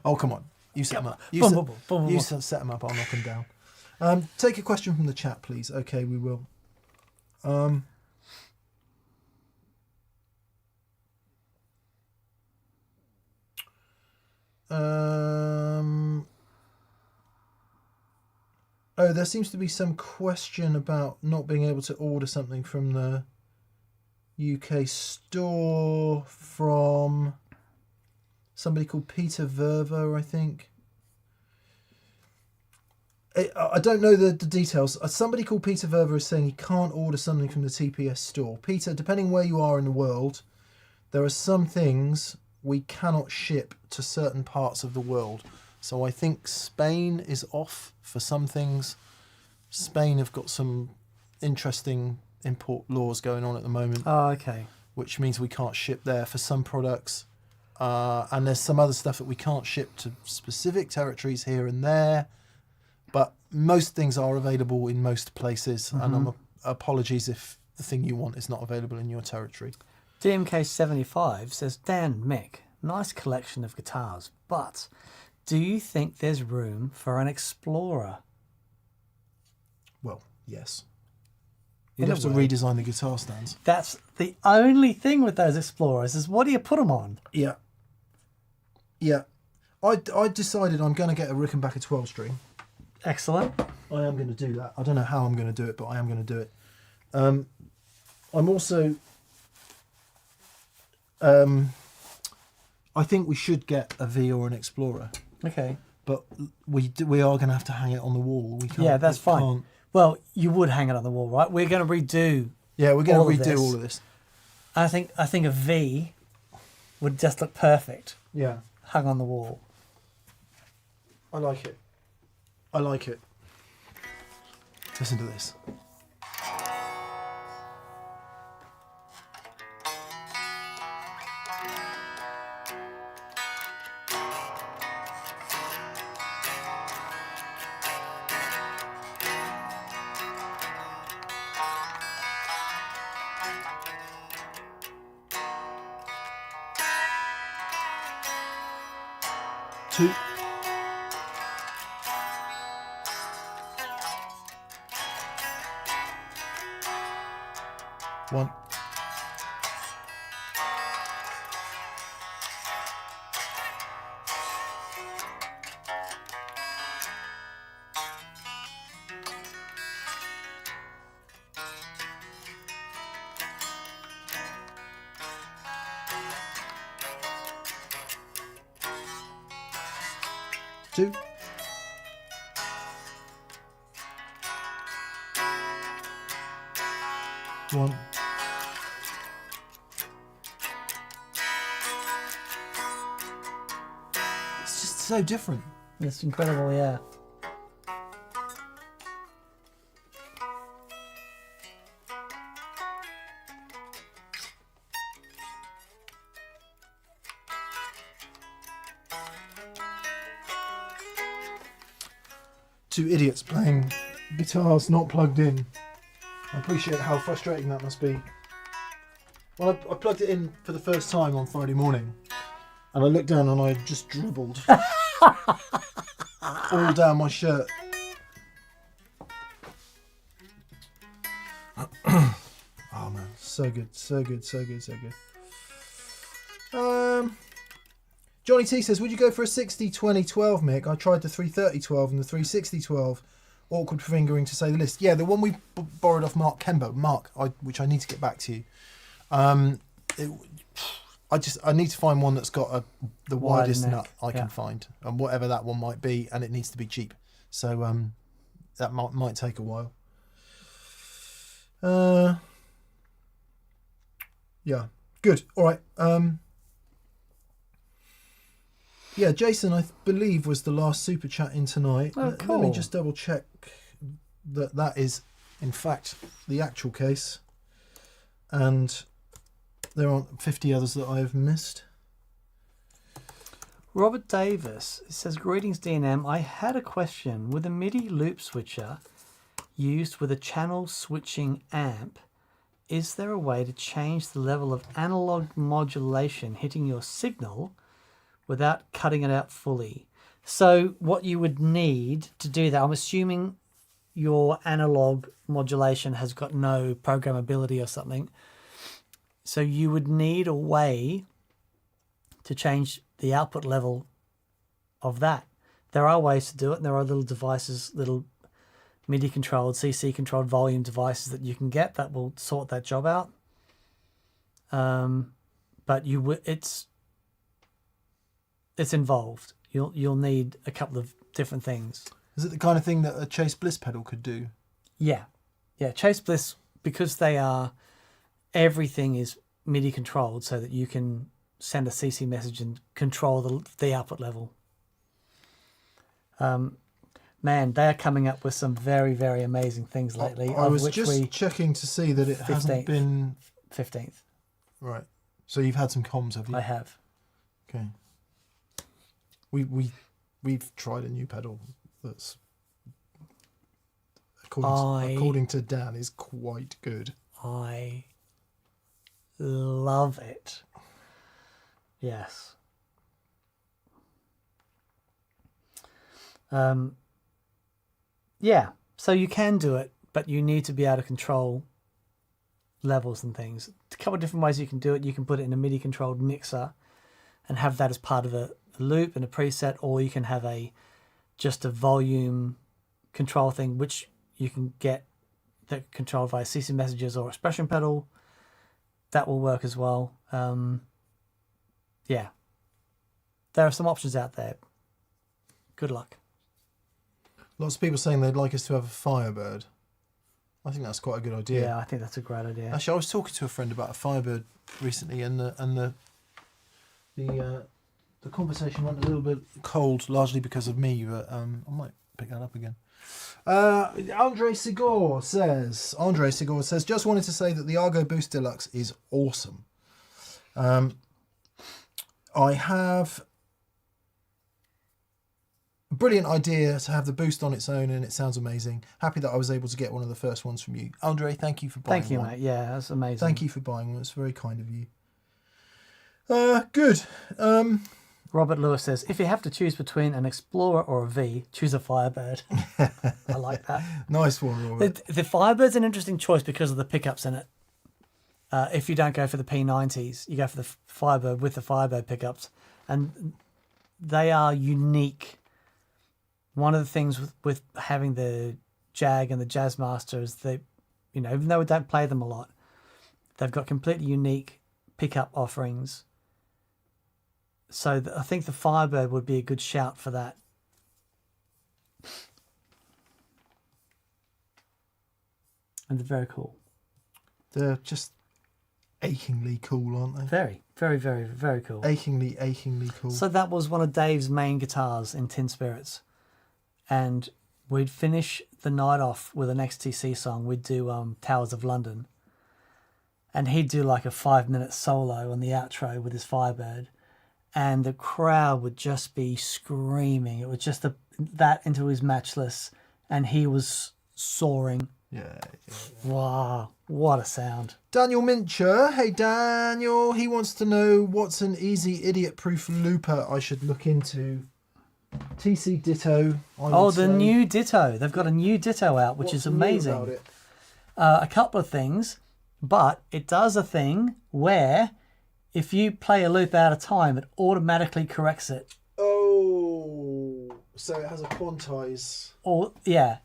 Oh, come on. You set him up. You set him up. I'll knock him down. Take a question from the chat, please. Okay, we will. Oh, there seems to be some question about not being able to order something from the UK store from somebody called Peter Verver, I think. I don't know the details. Somebody called Peter Verver is saying he can't order something from the TPS store. Peter, depending where you are in the world, there are some things we cannot ship to certain parts of the world. So I think Spain is off for some things. Spain have got some interesting import laws going on at the moment. Oh, okay. Which means we can't ship there for some products. And there's some other stuff that we can't ship to specific territories here and there. But most things are available in most places. And apologies if the thing you want is not available in your territory. DMK75 says, Dan, Mick, nice collection of guitars, but do you think there's room for an Explorer? Well, yes. You'd have to redesign the guitar stands. That's the only thing with those Explorers is what do you put them on? Yeah. Yeah. I decided I'm going to get a Rickenbacker 12-string. Excellent. I am going to do that. I don't know how I'm going to do it, but I am going to do it. I'm also... I think we should get a V or an Explorer. Okay. But we are going to have to hang it on the wall. We can't, yeah, that's fine. Well, you would hang it on the wall, right? We're going to redo. Yeah, we're going to redo all of this. I think a V would just look perfect. Yeah. Hung on the wall. I like it. I like it. Listen to this. Two. One. Two. One. It's just so different. It's incredible, yeah. Two idiots playing guitars not plugged in. I appreciate how frustrating that must be. Well, I plugged it in for the first time on Friday morning, and I looked down and I just dribbled all down my shirt. Oh man, so good, so good, so good, so good. Johnny T says, would you go for a 60-20-12, Mick? I tried the 330-12 and the 360-12. Awkward fingering to say the least. Yeah, the one we borrowed off Mark Kembo. Mark, which I need to get back to you. I need to find one that's got the widest nut I can find, and whatever that one might be, and it needs to be cheap. So that might take a while. Yeah, good. All right. Yeah, Jason, I believe, was the last super chat in tonight. Oh, cool. Let me just double check that is, in fact, the actual case. And there aren't 50 others that I have missed. Robert Davis says, greetings, D&M. I had a question. With a MIDI loop switcher used with a channel switching amp, is there a way to change the level of analog modulation hitting your signal without cutting it out fully? So what you would need to do that, I'm assuming your analog modulation has got no programmability or something. So you would need a way to change the output level of that. There are ways to do it, and there are little devices, little MIDI controlled, CC controlled volume devices that you can get that will sort that job out. But it's involved. You'll need a couple of different things. Is it the kind of thing that a Chase Bliss pedal could do? Yeah. Chase Bliss, because everything is MIDI controlled, so that you can send a CC message and control the output level. Man, they're coming up with some very, very amazing things lately. I was just checking to see that it hasn't been 15th. Right. So you've had some comms, have you? I have. Okay. We've tried a new pedal that's according to Dan is quite good. I love it. Yes. Yeah, so you can do it, but you need to be able to control levels and things. A couple of different ways you can do it. You can put it in a MIDI controlled mixer and have that as part of a loop and a preset, or you can have just a volume control thing, which you can get that controlled via CC messages or expression pedal. That will work as well. Yeah, there are some options out there. Good luck. Lots of people saying they'd like us to have a Firebird. I think that's quite a good idea. Yeah, I think that's a great idea. Actually, I was talking to a friend about a Firebird recently, and the conversation went a little bit cold, largely because of me. But I might pick that up again. Andre Sigor says, just wanted to say that the Argo Boost Deluxe is awesome. I have a brilliant idea to have the boost on its own, and it sounds amazing. Happy that I was able to get one of the first ones from you. Andre, thank you for buying one. Thank you, mate. Yeah, that's amazing. Thank you for buying one. It's very kind of you. Good. Robert Lewis says, if you have to choose between an Explorer or a V, choose a Firebird. I like that. Nice one, Robert. The Firebird's an interesting choice because of the pickups in it. If you don't go for the P90s, you go for the Firebird with the Firebird pickups. And they are unique. One of the things with having the Jag and the Jazzmaster is they, even though we don't play them a lot, they've got completely unique pickup offerings. So I think the Firebird would be a good shout for that. And they're very cool. They're just achingly cool, aren't they? Very, very, very, very cool. Achingly cool. So that was one of Dave's main guitars in Tin Spirits. And we'd finish the night off with an XTC song. We'd do Towers of London. And he'd do like a 5-minute solo on the outro with his Firebird. And the crowd would just be screaming. It was just that into his Matchless. And he was soaring. Yeah. Wow, what a sound. Daniel Mincher. Hey, Daniel. He wants to know what's an easy idiot-proof looper I should look into. TC Ditto. The new Ditto. They've got a new Ditto out, which is amazing. What's new about it? A couple of things, but it does a thing where if you play a loop out of time, it automatically corrects it. Oh, so it has a quantize. Yeah.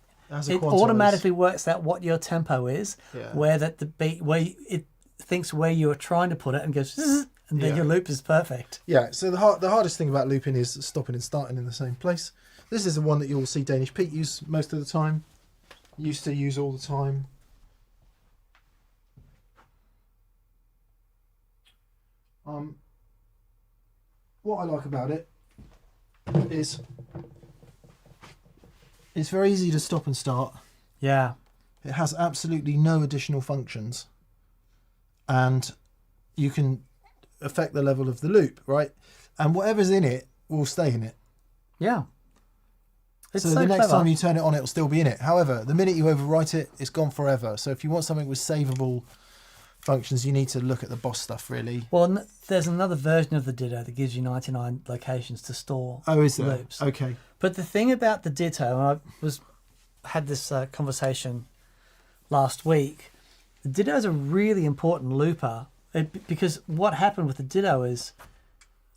It automatically works out what your tempo is, where that the beat, it thinks where you are trying to put it and goes, and then your loop is perfect. Yeah, so the hardest thing about looping is stopping and starting in the same place. This is the one that you'll see Danish Pete use most of the time, used to use all the time. What I like about it is it's very easy to stop and start. Yeah. It has absolutely no additional functions. And you can affect the level of the loop, right? And whatever's in it will stay in it. Yeah. So the next time you turn it on, it'll still be in it. However, the minute you overwrite it, it's gone forever. So if you want something with savable functions, you need to look at the Boss stuff, really. Well, there's another version of the Ditto that gives you 99 locations to store Is there? loops. Okay. But the thing about the Ditto, and had this conversation last week, the Ditto is a really important looper because what happened with the Ditto is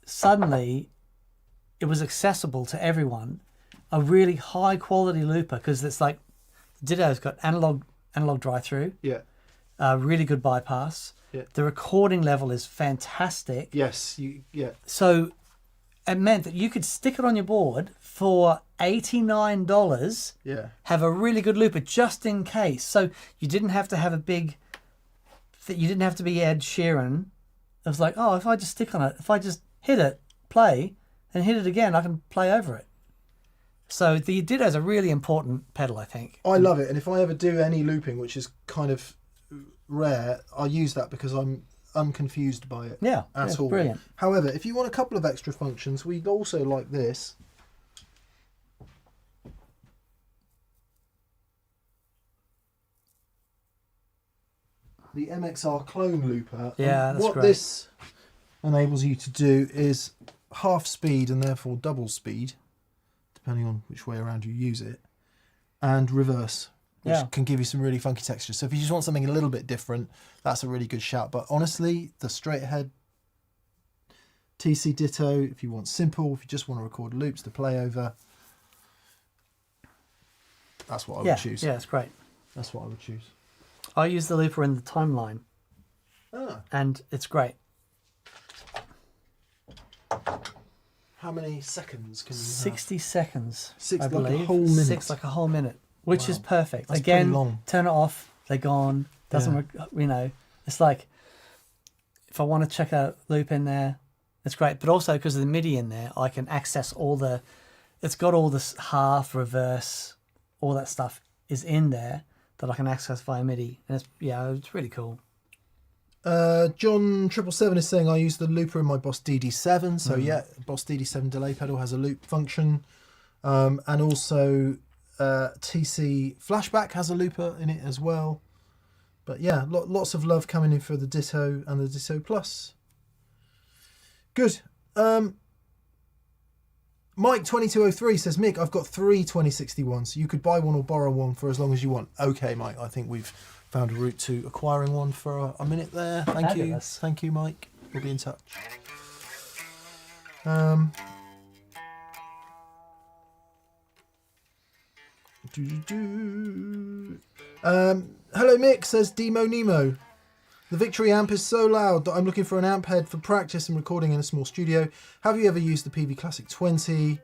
suddenly it was accessible to everyone, a really high quality looper, because it's like the Ditto's got analog drive-through, Yeah. really good bypass. Yeah. The recording level is fantastic. Yes. So it meant that you could stick it on your board for $89. Yeah. Have a really good looper just in case. So you didn't have to have you didn't have to be Ed Sheeran. It was like, oh, if I just stick on it, if I just hit it, play, and hit it again, I can play over it. So the Ditto is a really important pedal, I think. I love it, and if I ever do any looping, which is kind of rare, I use that because I'm unconfused by it. Yeah, at all. Brilliant. However, if you want a couple of extra functions, we'd also like this. The MXR clone looper. Yeah, and that's what great. this enables you to do is half speed and therefore double speed, depending on which way around you use it, and reverse, which can give you some really funky textures. So if you just want something a little bit different, that's a really good shout. But honestly, the straight ahead TC Ditto, if you want simple, if you just want to record loops to play over, that's what I would choose. Yeah, it's great. That's what I would choose. I use the looper in the timeline, and it's great. How many seconds can you 60 seconds, Six, I like a believe. whole minute. 6 like a whole minute, which is perfect. That's Again, pretty long. turn it off, they're gone. Doesn't it's like if I want to check a loop in there, it's great. But also because of the MIDI in there, I can access it's got all this half, reverse, all that stuff is in there that I can access via MIDI. And it's really cool. John 777 is saying I use the looper in my Boss DD7. So Boss DD7 delay pedal has a loop function. And also TC Flashback has a looper in it as well. But yeah, lots of love coming in for the Ditto and the Ditto Plus. Good. Mike 2203 says, Mick, I've got 3 2061s. You could buy one or borrow one for as long as you want. Okay, Mike, I think we've found a route to acquiring one for a minute there. Thank you. Thank you, Mike. We'll be in touch. Hello, Mick, says Demo Nemo. The Victory amp is so loud that I'm looking for an amp head for practice and recording in a small studio. Have you ever used the Peavey Classic 20?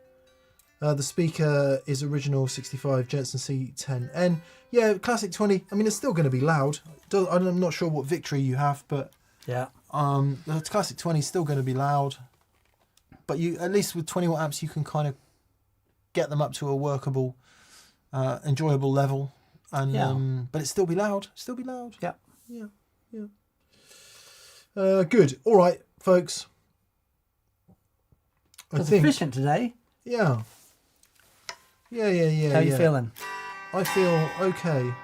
The speaker is original 65 Jensen C10N. Yeah, Classic 20. I mean, it's still going to be loud. I'm not sure what Victory you have, but yeah, the Classic 20 is still going to be loud. But you, at least with 20 watt amps, you can kind of get them up to a workable, enjoyable level, and but it still be loud. Still be loud. Yeah. Yeah. Yeah. Good. All right, folks. It's efficient today. Yeah. Yeah. How are you feeling? I feel okay.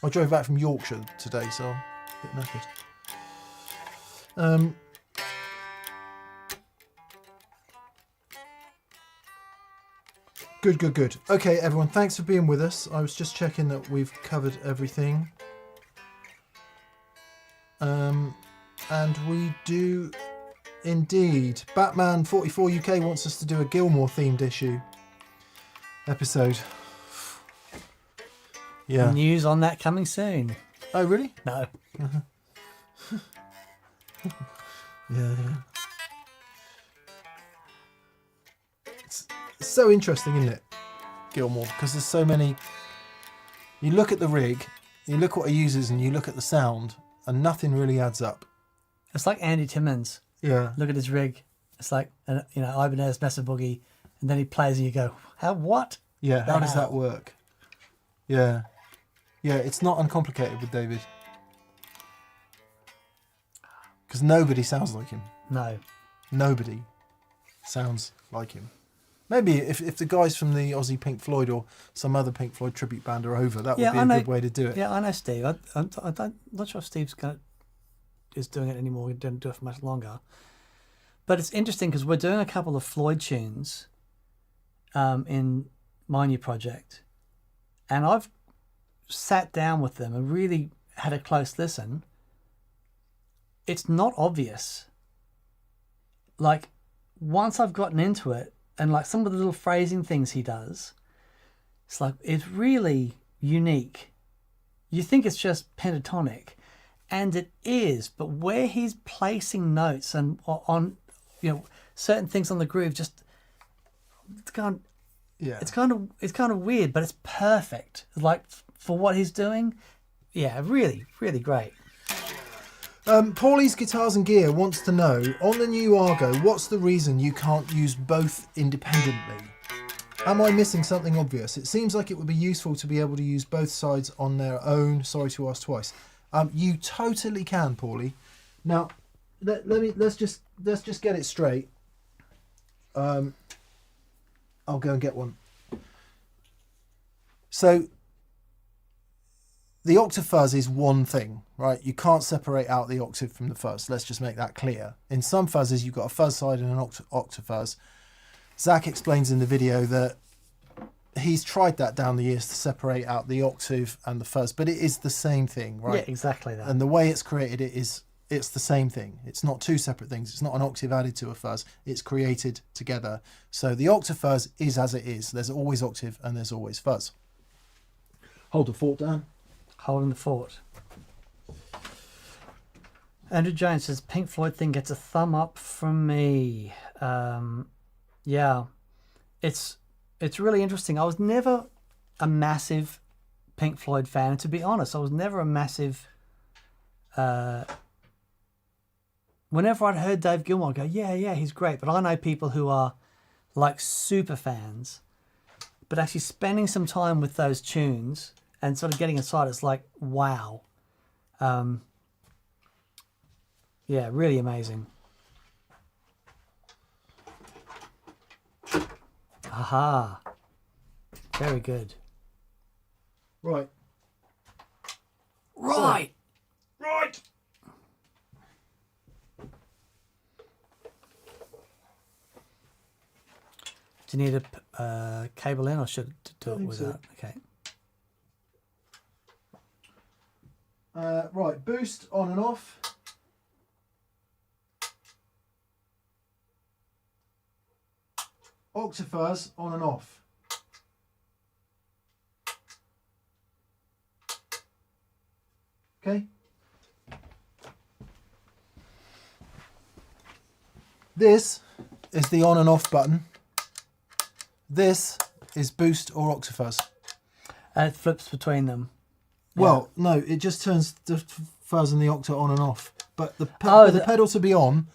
I drove back from Yorkshire today, so I'm a bit knackered. Good. Okay, everyone, thanks for being with us. I was just checking that we've covered everything. And we do indeed. Batman 44 UK wants us to do a Gilmore themed episode. Yeah. News on that coming soon. Oh, really? No. Yeah. It's so interesting, isn't it, Gilmore? Because there's so many. You look at the rig, you look what he uses, and you look at the sound, and nothing really adds up. It's like Andy Timmons. Yeah. Look at his rig. It's like, Ibanez Mesa Boogie, and then he plays and you go, how, what? Yeah, how does that work? Yeah. Yeah, it's not uncomplicated with David. Because nobody sounds like him. No. Nobody sounds like him. Maybe if the guys from the Aussie Pink Floyd or some other Pink Floyd tribute band are over, that would be a good way to do it. Yeah, I know Steve. I'm not sure if Steve's going to is doing it anymore. He didn't do it for much longer. But it's interesting because we're doing a couple of Floyd tunes in my new project, and I've sat down with them and really had a close listen. It's not obvious. Like, once I've gotten into it, and like some of the little phrasing things he does, it's like, it's really unique. You think it's just pentatonic, and it is, but where he's placing notes and on, certain things on the groove, just it's kind of weird, but it's perfect. Like, for what he's doing, yeah, really, really great. Paulie's Guitars and Gear wants to know, on the new Argo, what's the reason you can't use both independently? Am I missing something obvious? It seems like it would be useful to be able to use both sides on their own. Sorry to ask twice. You totally can, Paulie. Now, let's just get it straight. I'll go and get one. So, the octafuzz is one thing, right? You can't separate out the octave from the fuzz. Let's just make that clear. In some fuzzes, you've got a fuzz side and an octafuzz. Zach explains in the video that he's tried that down the years to separate out the octave and the fuzz, but it is the same thing, right? Yeah, exactly that. And the way it's created it's the same thing. It's not two separate things. It's not an octave added to a fuzz. It's created together. So the octafuzz is as it is. There's always octave and there's always fuzz. Hold the fort down. Holding the fort. Andrew Jones says, Pink Floyd thing gets a thumb up from me. Yeah, it's really interesting. I was never a massive Pink Floyd fan. And to be honest, I was never a massive... whenever I'd heard Dave Gilmour, I'd go, yeah, he's great. But I know people who are like super fans. But actually spending some time with those tunes and sort of getting inside, it's like, wow. Yeah, really amazing. Aha. Very good. Right. Right. Right. Do you need a cable in, or should I do it without? Okay. Right, boost on and off. Octafuzz on and off. Okay. This is the on and off button. This is boost or octafuzz. And it flips between them. Well, no, it just turns the fuzz and the octa on and off. But the pedal to be on,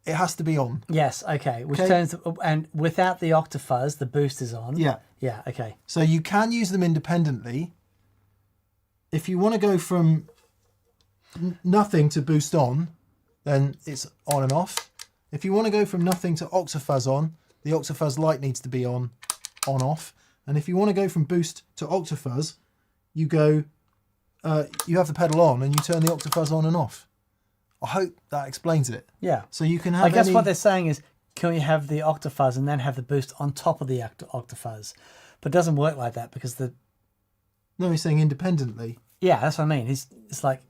it has to be on. Yes, okay. Which turns, and without the octafuzz, the boost is on. Yeah. Yeah, okay. So you can use them independently. If you want to go from nothing to boost on, then it's on and off. If you want to go from nothing to octafuzz on, the octafuzz light needs to be on off. And if you want to go from boost to octafuzz, you go, you have the pedal on and you turn the octafuzz on and off. I hope that explains it. Yeah. So you can have. I guess what they're saying is, can we have the octafuzz and then have the boost on top of the octafuzz? But it doesn't work like that because the. No, he's saying independently. Yeah, that's what I mean. It's like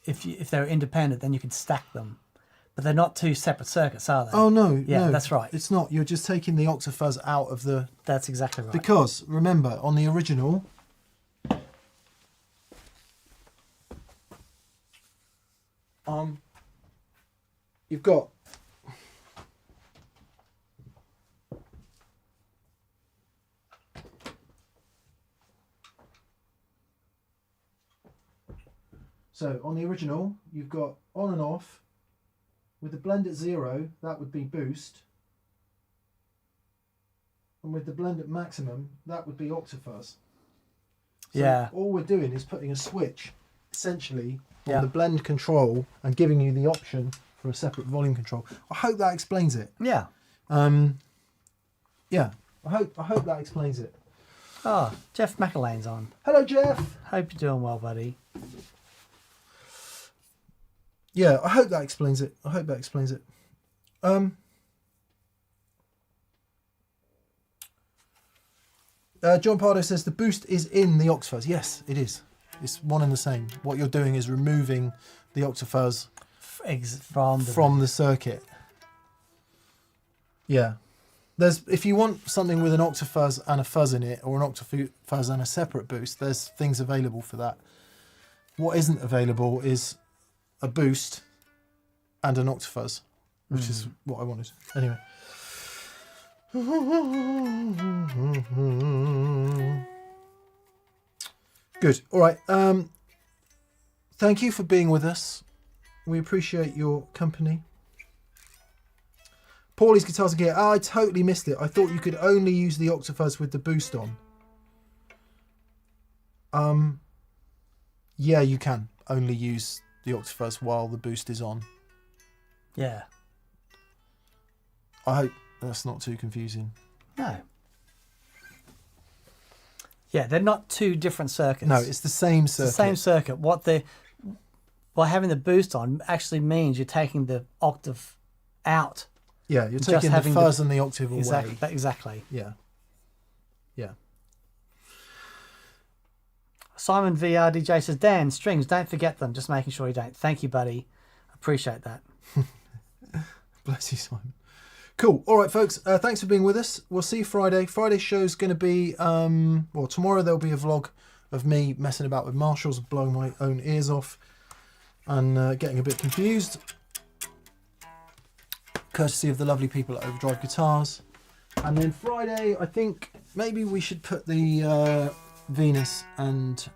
if they're independent, then you can stack them, but they're not two separate circuits, are they? Oh no, yeah, no, that's right. It's not. You're just taking the octafuzz out of the. That's exactly right. Because remember, on the original. You've got so on the original you've got on and off with the blend at 0, that would be boost, and with the blend at maximum that would be octafuzz. So yeah, all we're doing is putting a switch essentially on the blend control and giving you the option for a separate volume control. I hope that explains it. Yeah. Yeah. I hope that explains it. Oh, Jeff McElwain's on. Hello, Jeff. Hope you're doing well, buddy. Yeah, I hope that explains it. John Pardo says the boost is in the Octafuzz. Yes, it is. It's one and the same. What you're doing is removing the Octafuzz from the circuit. Yeah. If you want something with an Octafuzz and a fuzz in it, or an Octafuzz and a separate boost, there's things available for that. What isn't available is a boost and an Octafuzz, which is what I wanted. Anyway. Good. All right. Thank you for being with us. We appreciate your company. Paulie's Guitars and Gear. Oh, I totally missed it. I thought you could only use the Octafuzz with the boost on. Yeah, you can only use the Octafuzz while the boost is on. Yeah. I hope that's not too confusing. No. Yeah, they're not two different circuits. No, it's the same circuit. It's the same circuit. By having the boost on actually means you're taking the octave out. Yeah, you're taking the fuzz and the octave away. Exactly. Yeah. Yeah. Simon VR DJ says, Dan, strings, don't forget them. Just making sure you don't. Thank you, buddy. Appreciate that. Bless you, Simon. Cool. All right, folks. Thanks for being with us. We'll see you Friday. Friday's show's going to be, well, tomorrow there'll be a vlog of me messing about with Marshalls, blowing my own ears off and getting a bit confused. Courtesy of the lovely people at Overdrive Guitars. And then Friday, I think maybe we should put the Venus and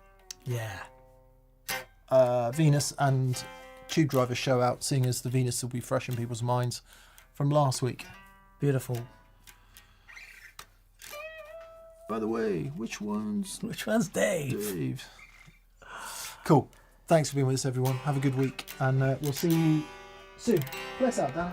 Tube Driver show out, seeing as the Venus will be fresh in people's minds from last week. Beautiful. By the way, which one's Dave? Cool. Thanks for being with us, everyone. Have a good week, and we'll see you soon. Bless out, Dan.